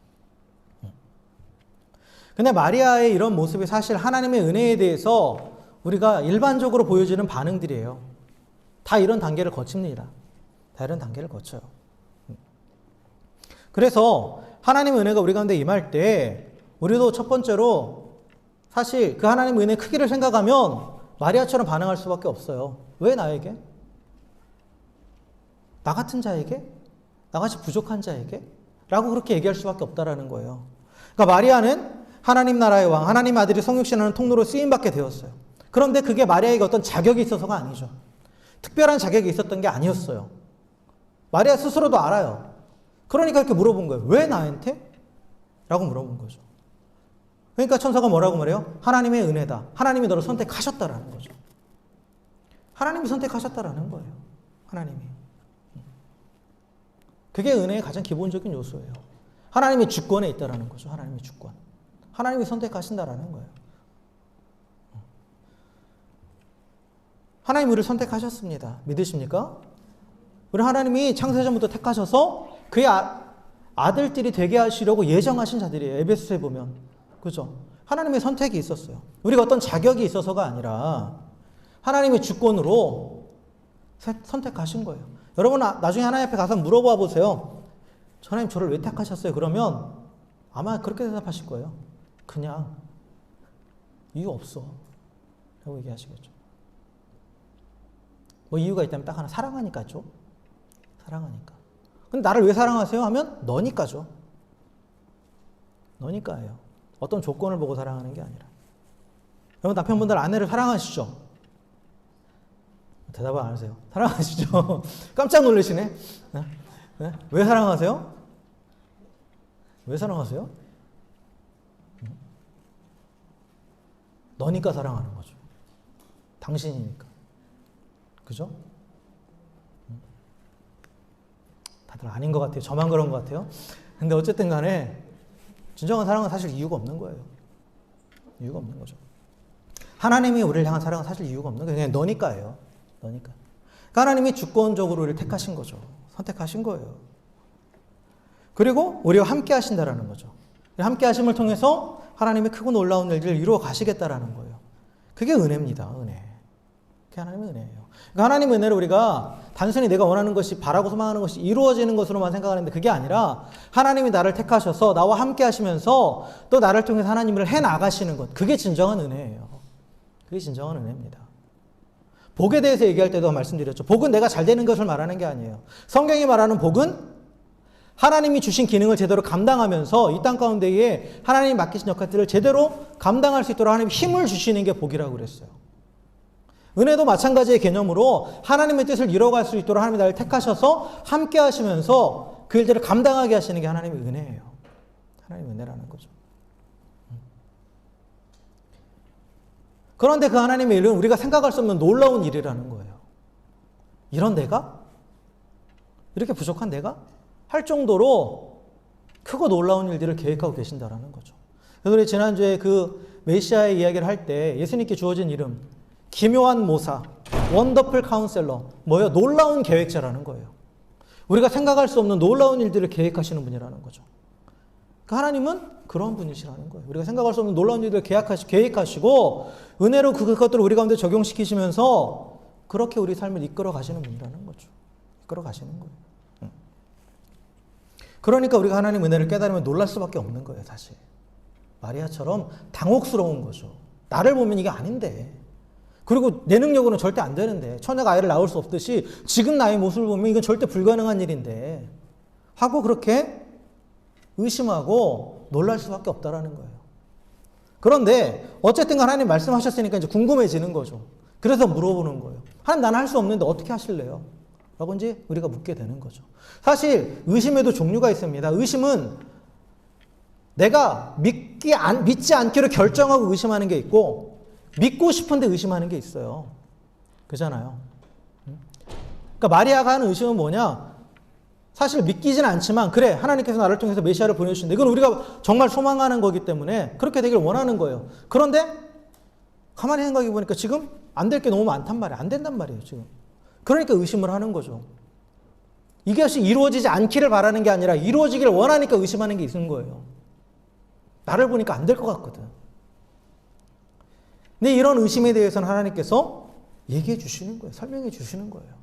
근데 마리아의 이런 모습이 사실 하나님의 은혜에 대해서 우리가 일반적으로 보여지는 반응들이에요. 다 이런 단계를 거칩니다. 다 이런 단계를 거쳐요. 그래서 하나님의 은혜가 우리 가운데 임할 때 우리도 첫 번째로 사실 그 하나님의 은혜의 크기를 생각하면 마리아처럼 반응할 수밖에 없어요. 왜 나에게? 나 같은 자에게? 나같이 부족한 자에게? 라고 그렇게 얘기할 수밖에 없다라는 거예요. 그러니까 마리아는 하나님 나라의 왕, 하나님 아들이 성육신하는 통로로 쓰임받게 되었어요. 그런데 그게 마리아에게 어떤 자격이 있어서가 아니죠. 특별한 자격이 있었던 게 아니었어요. 마리아 스스로도 알아요. 그러니까 이렇게 물어본 거예요. 왜 나한테? 라고 물어본 거죠. 그러니까 천사가 뭐라고 말해요? 하나님의 은혜다. 하나님이 너를 선택하셨다라는 거죠. 하나님이 선택하셨다라는 거예요. 하나님이. 그게 은혜의 가장 기본적인 요소예요. 하나님의 주권에 있다라는 거죠. 하나님의 주권. 하나님이 선택하신다라는 거예요. 하나님 우리를 선택하셨습니다. 믿으십니까? 우리 하나님이 창세전부터 택하셔서 그의 아들들이 되게 하시려고 예정하신 자들이에요. 에베소서에 보면. 그죠? 하나님의 선택이 있었어요. 우리가 어떤 자격이 있어서가 아니라 하나님의 주권으로 선택하신 거예요. 여러분 나중에 하나님 앞에 가서 물어봐 보세요. 하나님 저를 왜 택하셨어요? 그러면 아마 그렇게 대답하실 거예요. 그냥 이유 없어 라고 얘기하시겠죠. 뭐 이유가 있다면 딱 하나, 사랑하니까죠. 사랑하니까. 근데 나를 왜 사랑하세요? 하면 너니까죠. 너니까예요. 어떤 조건을 보고 사랑하는 게 아니라. 여러분 남편분들 아내를 사랑하시죠? 대답을 안 하세요. 사랑하시죠? 깜짝 놀라시네. 네? 왜 사랑하세요? 왜 사랑하세요? 너니까 사랑하는 거죠. 당신이니까. 그죠? 다들 아닌 것 같아요. 저만 그런 것 같아요. 근데 어쨌든 간에 진정한 사랑은 사실 이유가 없는 거예요. 이유가 없는 거죠. 하나님이 우리를 향한 사랑은 사실 이유가 없는 거예요. 그냥 너니까예요. 너니까. 그러니까 하나님이 주권적으로 우리를 택하신 거죠. 선택하신 거예요. 그리고 우리와 함께 하신다라는 거죠. 함께 하심을 통해서 하나님이 크고 놀라운 일들을 이루어 가시겠다라는 거예요. 그게 은혜입니다. 은혜. 그게 하나님의 은혜예요. 그러니까 하나님의 은혜를 우리가 단순히 내가 원하는 것이, 바라고 소망하는 것이 이루어지는 것으로만 생각하는데 그게 아니라 하나님이 나를 택하셔서 나와 함께 하시면서 또 나를 통해서 하나님을 해나가시는 것. 그게 진정한 은혜예요. 그게 진정한 은혜입니다. 복에 대해서 얘기할 때도 말씀드렸죠. 복은 내가 잘 되는 것을 말하는 게 아니에요. 성경이 말하는 복은 하나님이 주신 기능을 제대로 감당하면서 이 땅 가운데에 하나님이 맡기신 역할들을 제대로 감당할 수 있도록 하나님이 힘을 주시는 게 복이라고 그랬어요. 은혜도 마찬가지의 개념으로 하나님의 뜻을 이뤄갈 수 있도록 하나님이 나를 택하셔서 함께 하시면서 그 일들을 감당하게 하시는 게 하나님의 은혜예요. 하나님의 은혜라는 거죠. 그런데 그 하나님의 일은 우리가 생각할 수 없는 놀라운 일이라는 거예요. 이런 내가? 이렇게 부족한 내가? 할 정도로 크고 놀라운 일들을 계획하고 계신다라는 거죠. 그래서 우리 지난주에 그 메시아의 이야기를 할 때 예수님께 주어진 이름, 기묘한 모사, 원더풀 카운셀러, 뭐예요? 놀라운 계획자라는 거예요. 우리가 생각할 수 없는 놀라운 일들을 계획하시는 분이라는 거죠. 그러니까 하나님은 그런 분이시라는 거예요. 우리가 생각할 수 없는 놀라운 일들을 계획하시고 은혜로 그것들을 우리 가운데 적용시키시면서 그렇게 우리 삶을 이끌어 가시는 분이라는 거죠. 이끌어 가시는 거예요. 그러니까 우리가 하나님 은혜를 깨달으면 놀랄 수밖에 없는 거예요, 사실. 마리아처럼 당혹스러운 거죠. 나를 보면 이게 아닌데. 그리고 내 능력으로는 절대 안 되는데. 처녀가 아이를 낳을 수 없듯이 지금 나의 모습을 보면 이건 절대 불가능한 일인데. 하고 그렇게 의심하고 놀랄 수밖에 없다라는 거예요. 그런데 어쨌든 하나님 말씀하셨으니까 이제 궁금해지는 거죠. 그래서 물어보는 거예요. 하나님 나는 할 수 없는데 어떻게 하실래요? 라고 이제 우리가 묻게 되는 거죠. 사실 의심에도 종류가 있습니다. 의심은 내가 믿지 않기로 결정하고 의심하는 게 있고 믿고 싶은데 의심하는 게 있어요. 그잖아요. 그러니까 마리아가 하는 의심은 뭐냐? 사실 믿기지는 않지만 그래 하나님께서 나를 통해서 메시아를 보내주신다. 이건 우리가 정말 소망하는 거기 때문에 그렇게 되길 원하는 거예요. 그런데 가만히 생각해 보니까 지금 안 될 게 너무 많단 말이에요. 안 된단 말이에요. 지금. 그러니까 의심을 하는 거죠. 이것이 이루어지지 않기를 바라는 게 아니라 이루어지기를 원하니까 의심하는 게 있는 거예요. 나를 보니까 안 될 것 같거든. 근데 이런 의심에 대해서는 하나님께서 얘기해 주시는 거예요. 설명해 주시는 거예요.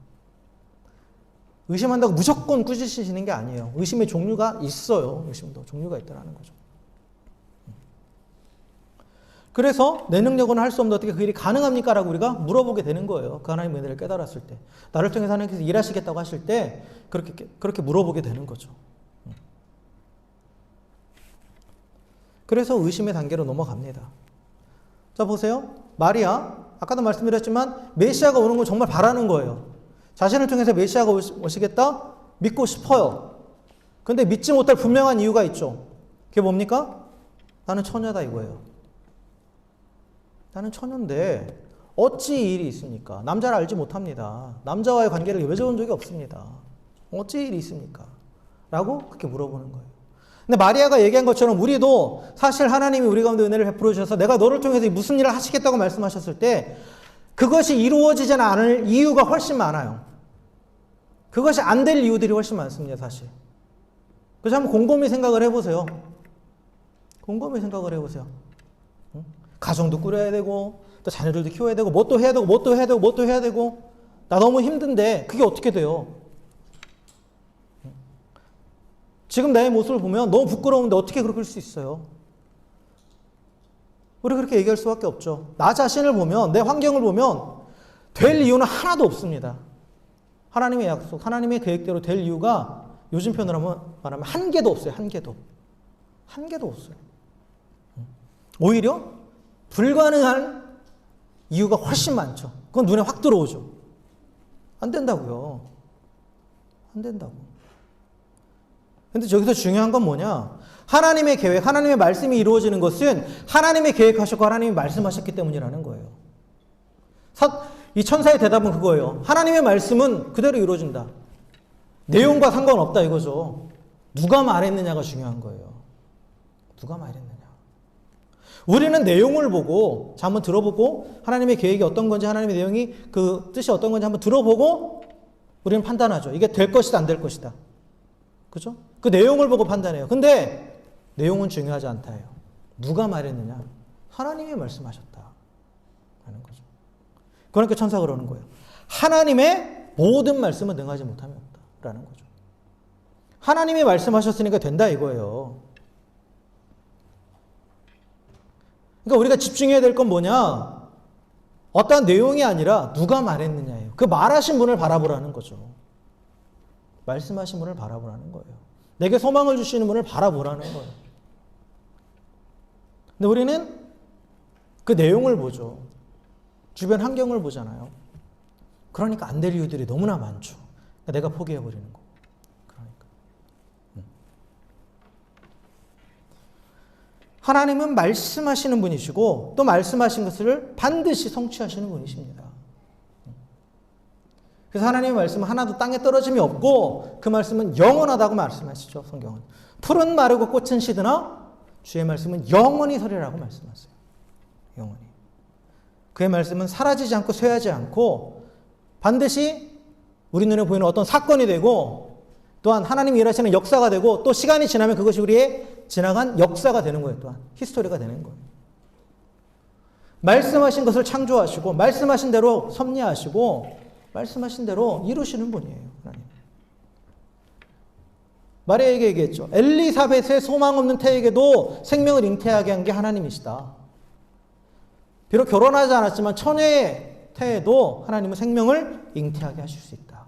의심한다고 무조건 꾸짖으시는 게 아니에요. 의심의 종류가 있어요. 의심도 종류가 있다는 거죠. 그래서 내 능력으로는 할 수 없는데 어떻게 그 일이 가능합니까? 라고 우리가 물어보게 되는 거예요. 그 하나님의 은혜를 깨달았을 때. 나를 통해서 하나님께서 일하시겠다고 하실 때 그렇게 물어보게 되는 거죠. 그래서 의심의 단계로 넘어갑니다. 자, 보세요. 마리아, 아까도 말씀드렸지만 메시아가 오는 걸 정말 바라는 거예요. 자신을 통해서 메시아가 오시겠다? 믿고 싶어요. 그런데 믿지 못할 분명한 이유가 있죠. 그게 뭡니까? 나는 처녀다 이거예요. 나는 처녀인데 어찌 이 일이 있습니까? 남자를 알지 못합니다. 남자와의 관계를 맺어본 적이 없습니다. 어찌 일이 있습니까? 라고 그렇게 물어보는 거예요. 근데 마리아가 얘기한 것처럼 우리도 사실 하나님이 우리 가운데 은혜를 베풀어 주셔서 내가 너를 통해서 무슨 일을 하시겠다고 말씀하셨을 때 그것이 이루어지지 않을 이유가 훨씬 많아요. 그것이 안 될 이유들이 훨씬 많습니다, 사실. 그래서 한번 곰곰이 생각을 해보세요. 곰곰이 생각을 해보세요. 가정도 꾸려야 되고 또 자녀들도 키워야 되고 뭣도 해야 되고 뭣도 해야 되고 뭣도 해야 되고 나 너무 힘든데 그게 어떻게 돼요? 지금 나의 모습을 보면 너무 부끄러운데 어떻게 그럴 수 있어요? 우리 그렇게 얘기할 수밖에 없죠. 나 자신을 보면 내 환경을 보면 될 이유는 하나도 없습니다. 하나님의 약속, 하나님의 계획대로 될 이유가 요즘 표현으로 말하면 한 개도 없어요. 한 개도. 한 개도 없어요. 오히려 불가능한 이유가 훨씬 많죠. 그건 눈에 확 들어오죠. 안 된다고요. 안 된다고. 근데 저기서 중요한 건 뭐냐? 하나님의 계획, 하나님의 말씀이 이루어지는 것은 하나님의 계획하셨고 하나님이 말씀하셨기 때문이라는 거예요. 이 천사의 대답은 그거예요. 하나님의 말씀은 그대로 이루어진다. 내용과 상관없다 이거죠. 누가 말했느냐가 중요한 거예요. 누가 말했느냐. 우리는 내용을 보고 한번 들어보고 하나님의 계획이 어떤 건지 하나님의 내용이 그 뜻이 어떤 건지 한번 들어보고 우리는 판단하죠. 이게 될 것이다 안 될 것이다. 그죠? 그 내용을 보고 판단해요. 근데 내용은 중요하지 않다예요. 누가 말했느냐? 하나님이 말씀하셨다 하는 거죠. 그러니까 천사가 그러는 거예요. 하나님의 모든 말씀은 능하지 못함이 없다라는 거죠. 하나님이 말씀하셨으니까 된다 이거예요. 그러니까 우리가 집중해야 될 건 뭐냐? 어떠한 내용이 아니라 누가 말했느냐예요. 그 말하신 분을 바라보라는 거죠. 말씀하신 분을 바라보라는 거예요. 내게 소망을 주시는 분을 바라보라는 거예요. 근데 우리는 그 내용을 보죠. 주변 환경을 보잖아요. 그러니까 안 될 이유들이 너무나 많죠. 그러니까 내가 포기해버리는 거. 그러니까. 하나님은 말씀하시는 분이시고 또 말씀하신 것을 반드시 성취하시는 분이십니다. 그래서 하나님의 말씀은 하나도 땅에 떨어짐이 없고 그 말씀은 영원하다고 말씀하시죠. 성경은. 풀은 마르고 꽃은 시드나 주의 말씀은 영원히 서리라고 말씀하세요. 영원히. 그의 말씀은 사라지지 않고 쇠하지 않고 반드시 우리 눈에 보이는 어떤 사건이 되고 또한 하나님이 일하시는 역사가 되고 또 시간이 지나면 그것이 우리의 지나간 역사가 되는 거예요. 또한 히스토리가 되는 거예요. 말씀하신 것을 창조하시고 말씀하신 대로 섭리하시고 말씀하신 대로 이루시는 분이에요. 하나님. 마리아에게 얘기했죠. 엘리사벳의 소망 없는 태에게도 생명을 잉태하게 한 게 하나님이시다. 비록 결혼하지 않았지만 처녀의 태에도 하나님은 생명을 잉태하게 하실 수 있다.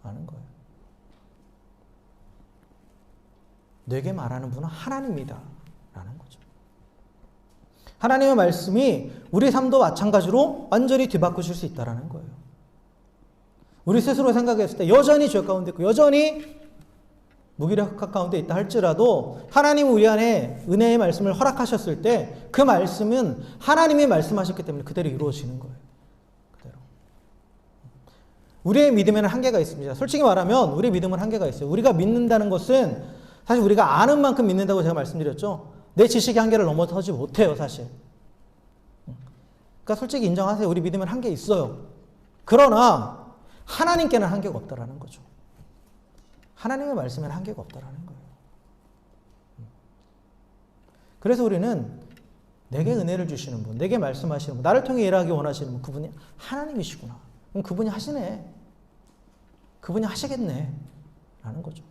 라는 거예요. 내게 말하는 분은 하나님이다. 라는 거죠. 하나님의 말씀이 우리 삶도 마찬가지로 완전히 뒤바꾸실 수 있다는 거예요. 우리 스스로 생각했을 때 여전히 죄 가운데 있고 여전히 무기력한 가운데 있다 할지라도 하나님은 우리 안에 은혜의 말씀을 허락하셨을 때 그 말씀은 하나님이 말씀하셨기 때문에 그대로 이루어지는 거예요. 그대로. 우리의 믿음에는 한계가 있습니다. 솔직히 말하면 우리의 믿음은 한계가 있어요. 우리가 믿는다는 것은 사실 우리가 아는 만큼 믿는다고 제가 말씀드렸죠. 내 지식의 한계를 넘어서지 못해요, 사실. 그러니까 솔직히 인정하세요. 우리 믿음에는 한계 있어요. 그러나 하나님께는 한계가 없다라는 거죠. 하나님의 말씀에는 한계가 없다라는 거예요. 그래서 우리는 내게 은혜를 주시는 분, 내게 말씀하시는 분, 나를 통해 일하기 원하시는 분, 그분이 하나님이시구나. 그럼 그분이 하시네. 그분이 하시겠네. 라는 거죠.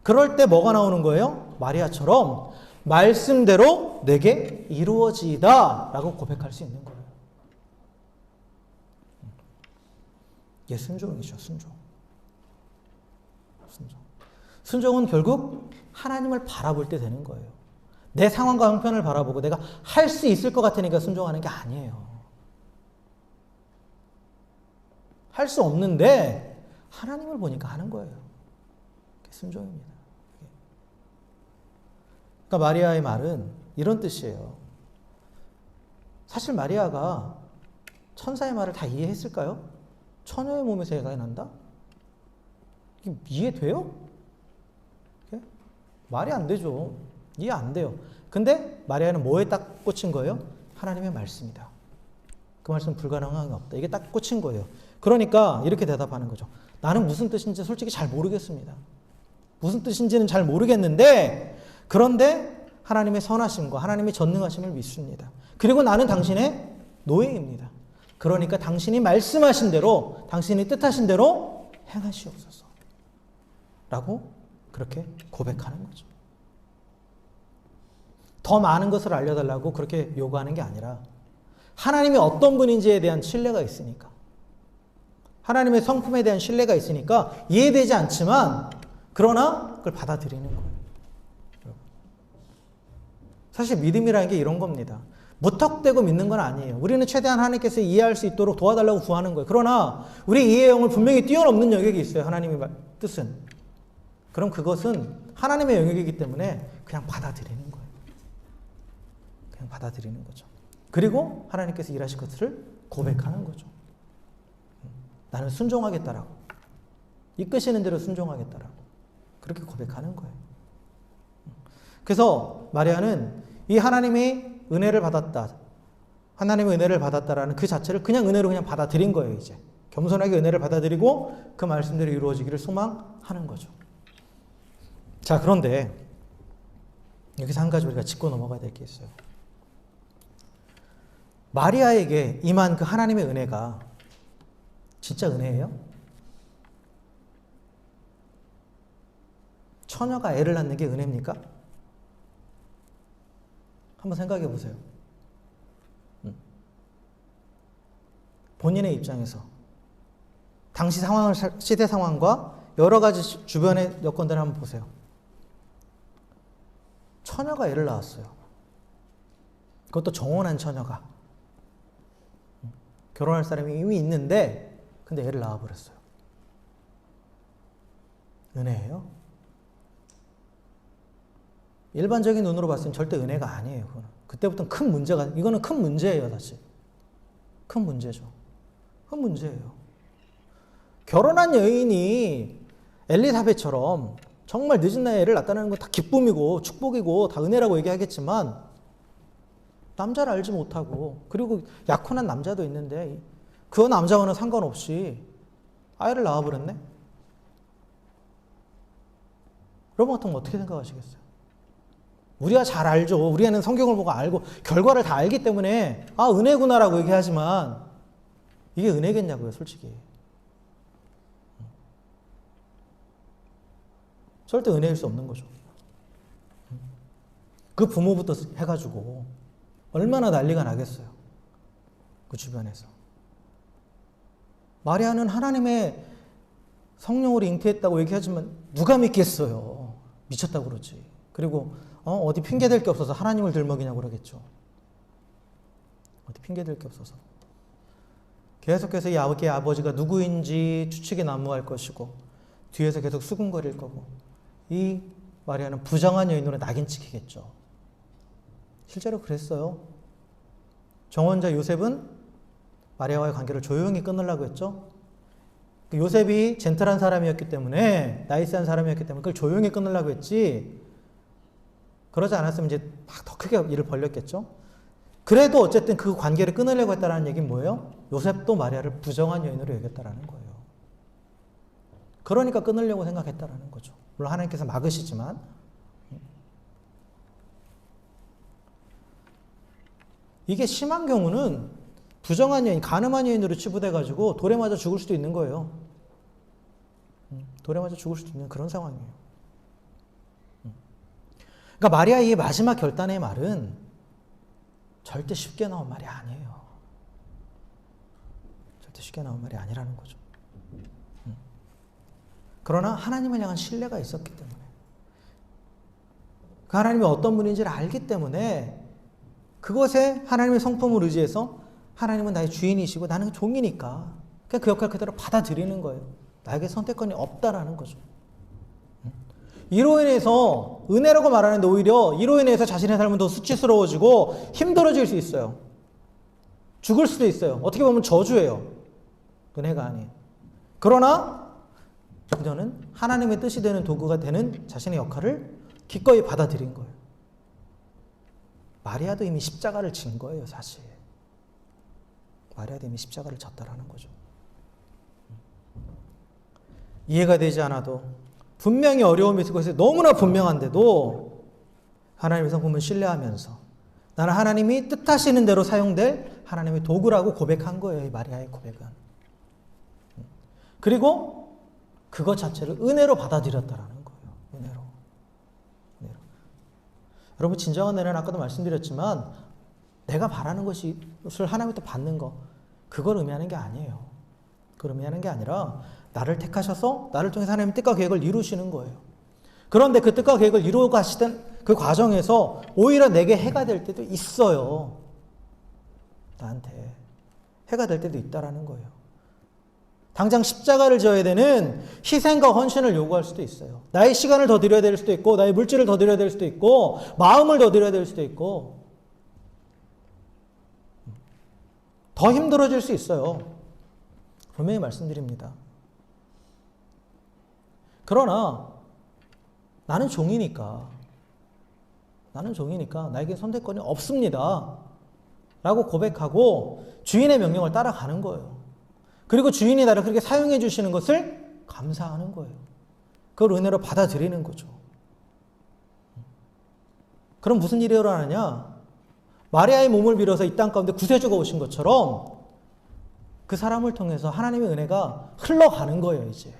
그럴 때 뭐가 나오는 거예요? 마리아처럼 말씀대로 내게 이루어지이다 라고 고백할 수 있는 거예요. 이게 순종이죠. 순종. 순종은 결국 하나님을 바라볼 때 되는 거예요. 내 상황과 형편을 바라보고 내가 할 수 있을 것 같으니까 순종하는 게 아니에요. 할 수 없는데 하나님을 보니까 하는 거예요. 그게 순종입니다. 그러니까 마리아의 말은 이런 뜻이에요. 사실 마리아가 천사의 말을 다 이해했을까요? 처녀의 몸에서 애가 난다? 이게 이해돼요? 말이 안 되죠. 이해 안 돼요. 근데 마리아는 뭐에 딱 꽂힌 거예요? 하나님의 말씀이다. 그 말씀은 불가능한 게 없다. 이게 딱 꽂힌 거예요. 그러니까 이렇게 대답하는 거죠. 나는 무슨 뜻인지 솔직히 잘 모르겠습니다. 무슨 뜻인지는 잘 모르겠는데 그런데 하나님의 선하심과 하나님의 전능하심을 믿습니다. 그리고 나는 당신의 노예입니다. 그러니까 당신이 말씀하신 대로 당신이 뜻하신 대로 행하시옵소서 라고 그렇게 고백하는 거죠. 더 많은 것을 알려달라고 그렇게 요구하는 게 아니라 하나님이 어떤 분인지에 대한 신뢰가 있으니까 하나님의 성품에 대한 신뢰가 있으니까 이해되지 않지만 그러나 그걸 받아들이는 거예요. 사실 믿음이라는 게 이런 겁니다. 무턱대고 믿는 건 아니에요. 우리는 최대한 하나님께서 이해할 수 있도록 도와달라고 구하는 거예요. 그러나 우리 이해의 영을 분명히 뛰어넘는 영역이 있어요. 하나님의 뜻은. 그럼 그것은 하나님의 영역이기 때문에 그냥 받아들이는 거예요. 그냥 받아들이는 거죠. 그리고 하나님께서 일하실 것을 고백하는 거죠. 나는 순종하겠다라고. 이끄시는 대로 순종하겠다라고. 그렇게 고백하는 거예요. 그래서 마리아는 이 하나님의 은혜를 받았다. 하나님의 은혜를 받았다라는 그 자체를 그냥 은혜로 그냥 받아들인 거예요, 이제. 겸손하게 은혜를 받아들이고 그 말씀대로 이루어지기를 소망하는 거죠. 자, 그런데 여기서 한 가지 우리가 짚고 넘어가야 될 게 있어요. 마리아에게 임한 그 하나님의 은혜가 진짜 은혜예요? 처녀가 애를 낳는 게 은혜입니까? 한번 생각해 보세요. 본인의 입장에서 당시 상황을, 시대 상황과 여러 가지 주변의 여건들을 한번 보세요. 처녀가 애를 낳았어요. 그것도 정혼한 처녀가. 결혼할 사람이 이미 있는데 근데 애를 낳아버렸어요. 은혜예요? 일반적인 눈으로 봤을 땐 절대 은혜가 아니에요. 그거는. 그때부터는 큰 문제가, 이거는 큰 문제예요, 사실. 큰 문제죠. 큰 문제예요. 결혼한 여인이 엘리사벳처럼 정말 늦은 나이에 애를 낳았다는 건 다 기쁨이고 축복이고 다 은혜라고 얘기하겠지만 남자를 알지 못하고 그리고 약혼한 남자도 있는데 그 남자와는 상관없이 아이를 낳아버렸네? 여러분 같으면 어떻게 생각하시겠어요? 우리가 잘 알죠. 우리는 성경을 보고 알고 결과를 다 알기 때문에 아 은혜구나라고 얘기하지만 이게 은혜겠냐고요, 솔직히. 절대 은혜일 수 없는 거죠. 그 부모부터 해가지고 얼마나 난리가 나겠어요. 그 주변에서. 마리아는 하나님의 성령으로 잉태했다고 얘기하지만 누가 믿겠어요. 미쳤다고 그러지. 그리고 어디 핑계댈 게 없어서 하나님을 들먹이냐고 그러겠죠. 어디 핑계댈 게 없어서. 계속해서 이 아버지가 누구인지 추측이 난무할 것이고 뒤에서 계속 수군거릴 거고 이 마리아는 부정한 여인으로 낙인 찍히겠죠. 실제로 그랬어요. 정혼자 요셉은 마리아와의 관계를 조용히 끊으려고 했죠. 요셉이 젠틀한 사람이었기 때문에 나이스한 사람이었기 때문에 그걸 조용히 끊으려고 했지 그러지 않았으면 이제 막 더 크게 일을 벌렸겠죠. 그래도 어쨌든 그 관계를 끊으려고 했다는 얘기는 뭐예요? 요셉도 마리아를 부정한 여인으로 여겼다라는 거예요. 그러니까 끊으려고 생각했다라는 거죠. 물론 하나님께서 막으시지만. 이게 심한 경우는 부정한 여인, 가늠한 여인으로 치부돼가지고 돌에 맞아 죽을 수도 있는 거예요. 돌에 맞아 죽을 수도 있는 그런 상황이에요. 그러니까 마리아의 마지막 결단의 말은 절대 쉽게 나온 말이 아니에요. 절대 쉽게 나온 말이 아니라는 거죠. 그러나 하나님을 향한 신뢰가 있었기 때문에, 그 하나님이 어떤 분인지를 알기 때문에 그것에 하나님의 성품을 의지해서 하나님은 나의 주인이시고 나는 종이니까 그냥 그 역할 그대로 받아들이는 거예요. 나에게 선택권이 없다라는 거죠. 이로 인해서 은혜라고 말하는데 오히려 이로 인해서 자신의 삶은 더 수치스러워지고 힘들어질 수 있어요. 죽을 수도 있어요. 어떻게 보면 저주예요. 은혜가 아니에요. 그러나 그녀는 하나님의 뜻이 되는 도구가 되는 자신의 역할을 기꺼이 받아들인 거예요. 마리아도 이미 십자가를 진 거예요, 사실. 마리아도 이미 십자가를 졌다라는 거죠. 이해가 되지 않아도, 분명히 어려움이 있을 것이 너무나 분명한데도 하나님의 성품을 신뢰하면서 나는 하나님이 뜻하시는 대로 사용될 하나님의 도구라고 고백한 거예요, 이 마리아의 고백은. 그리고 그것 자체를 은혜로 받아들였다라는 거예요. 은혜로. 여러분, 진정한 은혜는 아까도 말씀드렸지만 내가 바라는 것을 하나님부터 받는 거, 그걸 의미하는 게 아니에요. 그걸 의미하는 게 아니라 나를 택하셔서 나를 통해서 하나님의 뜻과 계획을 이루시는 거예요. 그런데 그 뜻과 계획을 이루어 가시던 그 과정에서 오히려 내게 해가 될 때도 있어요. 나한테 해가 될 때도 있다라는 거예요. 당장 십자가를 져야 되는 희생과 헌신을 요구할 수도 있어요. 나의 시간을 더 드려야 될 수도 있고, 나의 물질을 더 드려야 될 수도 있고, 마음을 더 드려야 될 수도 있고, 더 힘들어질 수 있어요. 분명히 말씀드립니다. 그러나 나는 종이니까 나에게 선택권이 없습니다 라고 고백하고 주인의 명령을 따라가는 거예요. 그리고 주인이 나를 그렇게 사용해 주시는 것을 감사하는 거예요. 그걸 은혜로 받아들이는 거죠. 그럼 무슨 일이 일어나느냐? 마리아의 몸을 빌어서 이 땅 가운데 구세주가 오신 것처럼 그 사람을 통해서 하나님의 은혜가 흘러가는 거예요, 이제.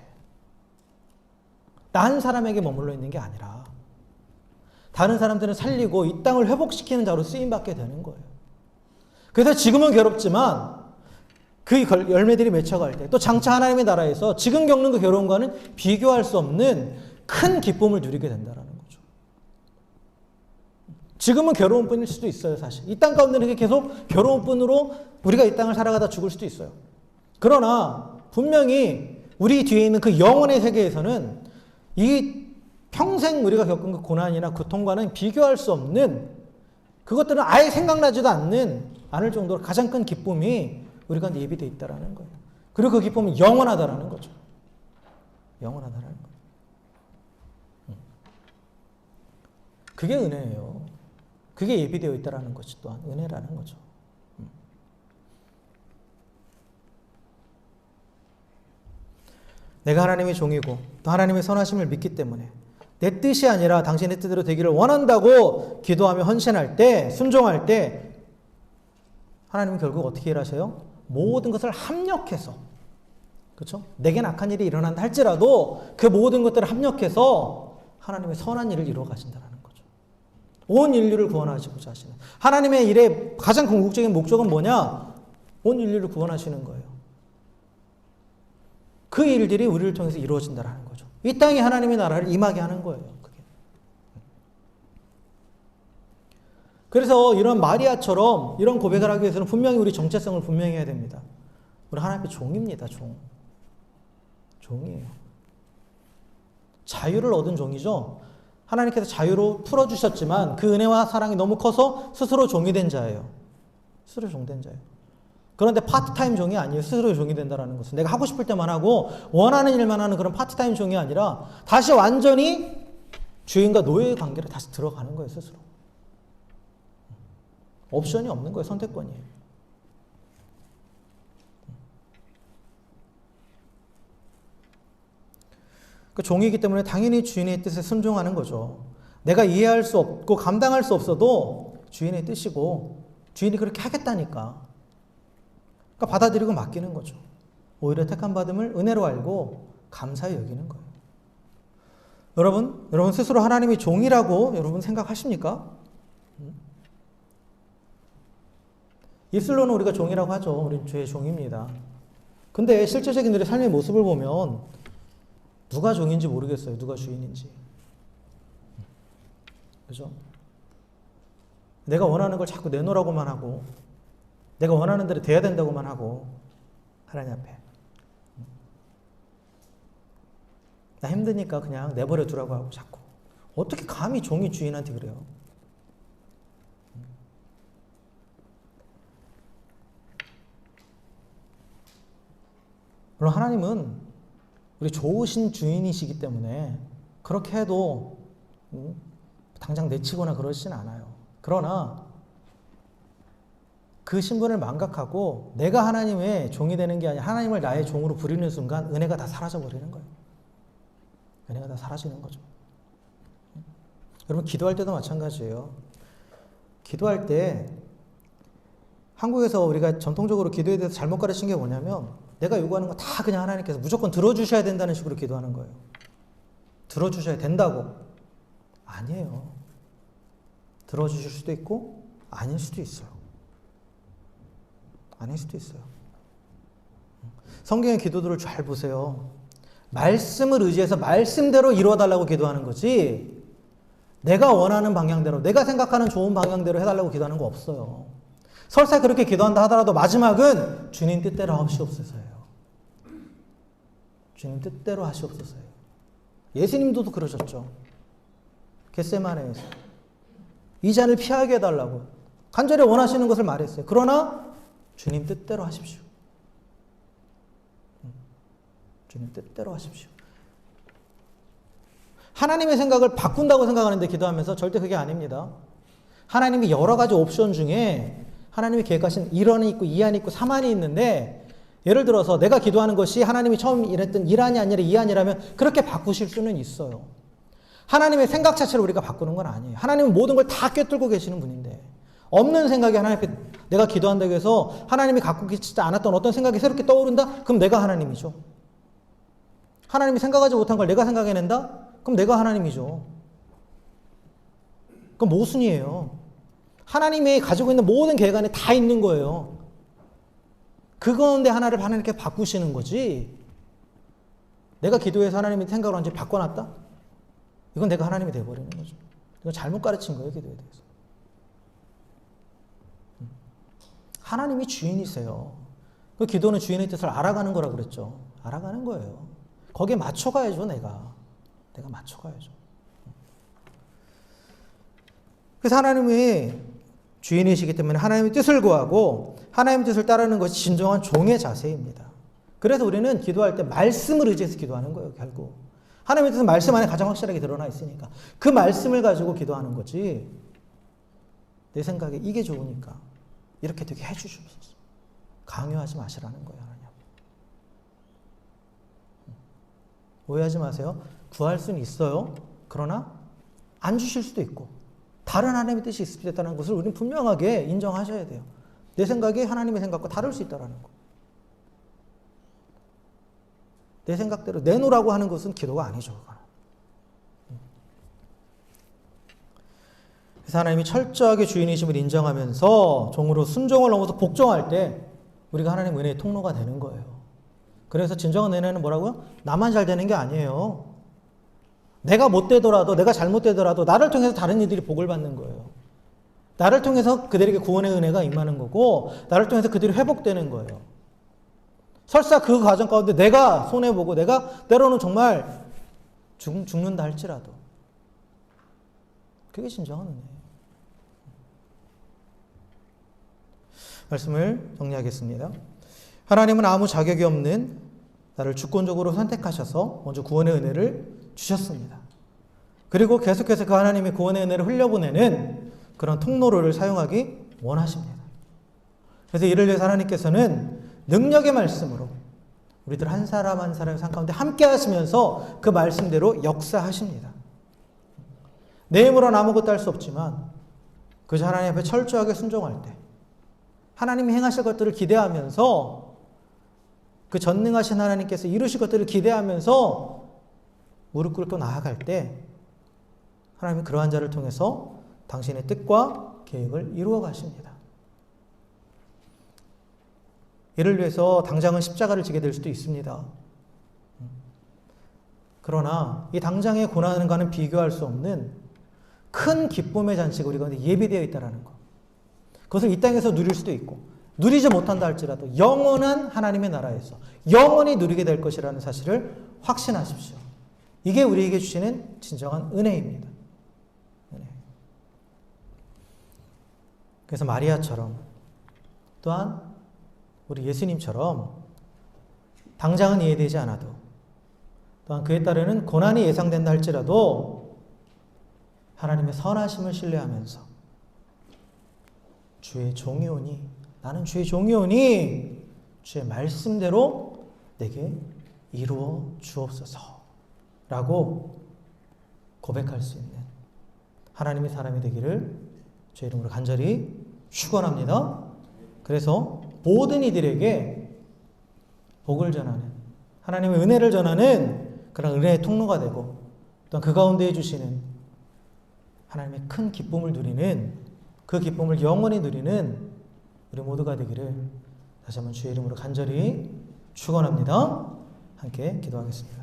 나 한 사람에게 머물러 있는 게 아니라 다른 사람들은 살리고 이 땅을 회복시키는 자로 쓰임받게 되는 거예요. 그래서 지금은 괴롭지만 그 열매들이 맺혀갈 때, 또 장차 하나님의 나라에서 지금 겪는 그 괴로움과는 비교할 수 없는 큰 기쁨을 누리게 된다는 거죠. 지금은 괴로움뿐일 수도 있어요, 사실. 이 땅 가운데는 계속 괴로움뿐으로 우리가 이 땅을 살아가다 죽을 수도 있어요. 그러나 분명히 우리 뒤에 있는 그 영혼의 세계에서는 이 평생 우리가 겪은 그 고난이나 고통과는 비교할 수 없는, 그것들은 아예 생각나지도 않을 정도로 가장 큰 기쁨이 우리 가운데 예비되어 있다는 거예요. 그리고 그 기쁨은 영원하다라는 거죠. 영원하다라는 거예요. 그게 은혜예요. 그게 예비되어 있다는 것이 또한 은혜라는 거죠. 내가 하나님의 종이고 또 하나님의 선하심을 믿기 때문에 내 뜻이 아니라 당신의 뜻대로 되기를 원한다고 기도하며 헌신할 때, 순종할 때 하나님은 결국 어떻게 일하셔요? 모든 것을 합력해서, 그렇죠? 내겐 악한 일이 일어난다 할지라도 그 모든 것들을 합력해서 하나님의 선한 일을 이루어 가신다는 거죠. 온 인류를 구원하시고자 하시는 하나님의 일의 가장 궁극적인 목적은 뭐냐? 온 인류를 구원하시는 거예요. 그 일들이 우리를 통해서 이루어진다는 거죠. 이 땅에 하나님의 나라를 임하게 하는 거예요. 그게. 그래서 이런 마리아처럼 이런 고백을 하기 위해서는 분명히 우리 정체성을 분명히 해야 됩니다. 우리 하나님의 종입니다. 종이에요. 자유를 얻은 종이죠. 하나님께서 자유로 풀어주셨지만 그 은혜와 사랑이 너무 커서 스스로 종이 된 자예요. 스스로 종된 자예요. 그런데 파트타임 종이 아니에요. 스스로 종이 된다는 것은. 내가 하고 싶을 때만 하고 원하는 일만 하는 그런 파트타임 종이 아니라 다시 완전히 주인과 노예의 관계로 다시 들어가는 거예요. 스스로. 옵션이 없는 거예요. 선택권이에요. 그 종이기 때문에 당연히 주인의 뜻에 순종하는 거죠. 내가 이해할 수 없고 감당할 수 없어도 주인의 뜻이고 주인이 그렇게 하겠다니까. 그러니까 받아들이고 맡기는 거죠. 오히려 택함 받음을 은혜로 알고 감사히 여기는 거예요. 여러분 스스로 하나님이 종이라고 여러분 생각하십니까? 입술로는 우리가 종이라고 하죠. 우리는 주의 종입니다. 근데 실제적인 우리 삶의 모습을 보면 누가 종인지 모르겠어요. 누가 주인인지. 그죠? 내가 원하는 걸 자꾸 내놓으라고만 하고 내가 원하는 대로 돼야 된다고만 하고 하나님 앞에 나 힘드니까 그냥 내버려 두라고 하고 자꾸 어떻게 감히 종이 주인한테 그래요? 물론 하나님은 우리 좋으신 주인이시기 때문에 그렇게 해도 당장 내치거나 그러진 않아요. 그러나 그 신분을 망각하고 내가 하나님의 종이 되는 게 아니라 하나님을 나의 종으로 부리는 순간 은혜가 다 사라져버리는 거예요. 은혜가 다 사라지는 거죠. 여러분 기도할 때도 마찬가지예요. 기도할 때 한국에서 우리가 전통적으로 기도에 대해서 잘못 가르친 게 뭐냐면 내가 요구하는 거 다 그냥 하나님께서 무조건 들어주셔야 된다는 식으로 기도하는 거예요. 들어주셔야 된다고. 아니에요. 들어주실 수도 있고 아닐 수도 있어요. 아닐 수도 있어요. 성경의 기도들을 잘 보세요. 말씀을 의지해서 말씀대로 이루어달라고 기도하는 거지 내가 원하는 방향대로 내가 생각하는 좋은 방향대로 해달라고 기도하는 거 없어요. 설사 그렇게 기도한다 하더라도 마지막은 주님 뜻대로 하시옵소서예요. 주님 뜻대로 하시옵소서예요. 예수님도 그러셨죠. 겟세마네에서 이 잔을 피하게 해달라고 간절히 원하시는 것을 말했어요. 그러나 주님 뜻대로 하십시오. 주님 뜻대로 하십시오. 하나님의 생각을 바꾼다고 생각하는데 기도하면서 절대 그게 아닙니다. 하나님이 여러 가지 옵션 중에 하나님이 계획하신 1안이 있고 2안이 있고 3안이 있는데 예를 들어서 내가 기도하는 것이 하나님이 처음 일했던 1안이 아니라 2안이라면 그렇게 바꾸실 수는 있어요. 하나님의 생각 자체를 우리가 바꾸는 건 아니에요. 하나님은 모든 걸 다 꿰뚫고 계시는 분인데 없는 생각이 하나님께 내가 기도한다고 해서 하나님이 갖고 계시지 않았던 어떤 생각이 새롭게 떠오른다? 그럼 내가 하나님이죠. 하나님이 생각하지 못한 걸 내가 생각해낸다? 그럼 내가 하나님이죠. 그건 모순이에요. 하나님이 가지고 있는 모든 계획 안에 다 있는 거예요. 그 가운데 하나를 하나님께 바꾸시는 거지. 내가 기도해서 하나님이 생각을 완전히 바꿔놨다? 이건 내가 하나님이 되어버리는 거죠. 이건 잘못 가르친 거예요, 기도에 대해서. 하나님이 주인이세요. 그 기도는 주인의 뜻을 알아가는 거라 그랬죠. 알아가는 거예요. 거기에 맞춰가야죠, 내가 맞춰가야죠. 그래서 하나님이 주인이시기 때문에 하나님의 뜻을 구하고 하나님의 뜻을 따르는 것이 진정한 종의 자세입니다. 그래서 우리는 기도할 때 말씀을 의지해서 기도하는 거예요, 결국. 하나님의 뜻은 말씀 안에 가장 확실하게 드러나 있으니까. 그 말씀을 가지고 기도하는 거지. 내 생각에 이게 좋으니까 이렇게 되게 해주시옵소서. 강요하지 마시라는 거예요, 하나님. 오해하지 마세요. 구할 수는 있어요. 그러나 안 주실 수도 있고 다른 하나님의 뜻이 있을 수 있다는 것을 우리는 분명하게 인정하셔야 돼요. 내 생각이 하나님의 생각과 다를 수 있다는 거. 내 생각대로 내놓으라고 하는 것은 기도가 아니죠. 그래서 하나님이 철저하게 주인이심을 인정하면서 종으로 순종을 넘어서 복종할 때 우리가 하나님 은혜의 통로가 되는 거예요. 그래서 진정한 은혜는 뭐라고요? 나만 잘 되는 게 아니에요. 내가 못되더라도 내가 잘못되더라도 나를 통해서 다른 이들이 복을 받는 거예요. 나를 통해서 그들에게 구원의 은혜가 임하는 거고 나를 통해서 그들이 회복되는 거예요. 설사 그 과정 가운데 내가 손해보고 내가 때로는 정말 죽는다 할지라도 그게 진정한 은혜예요. 말씀을 정리하겠습니다. 하나님은 아무 자격이 없는 나를 주권적으로 선택하셔서 먼저 구원의 은혜를 주셨습니다. 그리고 계속해서 그 하나님의 구원의 은혜를 흘려보내는 그런 통로를 사용하기 원하십니다. 그래서 이를 위해서 하나님께서는 능력의 말씀으로 우리들 한 사람 한 사람의 삶 가운데 함께 하시면서 그 말씀대로 역사하십니다. 내 힘으로는 아무것도 할 수 없지만 그저 하나님 앞에 철저하게 순종할 때 하나님이 행하실 것들을 기대하면서 그 전능하신 하나님께서 이루실 것들을 기대하면서 무릎 꿇고 나아갈 때 하나님은 그러한 자를 통해서 당신의 뜻과 계획을 이루어 가십니다. 이를 위해서 당장은 십자가를 지게 될 수도 있습니다. 그러나 이 당장의 고난과는 비교할 수 없는 큰 기쁨의 잔치가 우리 가운데 예비되어 있다는 것. 그것을 이 땅에서 누릴 수도 있고 누리지 못한다 할지라도 영원한 하나님의 나라에서 영원히 누리게 될 것이라는 사실을 확신하십시오. 이게 우리에게 주시는 진정한 은혜입니다. 은혜. 그래서 마리아처럼 또한 우리 예수님처럼 당장은 이해되지 않아도 또한 그에 따르는 고난이 예상된다 할지라도 하나님의 선하심을 신뢰하면서 주의 종이오니 나는 주의 종이오니 주의 말씀대로 내게 이루어 주옵소서 라고 고백할 수 있는 하나님의 사람이 되기를 주의 이름으로 간절히 축원합니다. 그래서 모든 이들에게 복을 전하는 하나님의 은혜를 전하는 그런 은혜의 통로가 되고 또한 그 가운데 해주시는 하나님의 큰 기쁨을 누리는 그 기쁨을 영원히 누리는 우리 모두가 되기를 다시 한번 주의 이름으로 간절히 축원합니다. 함께 기도하겠습니다.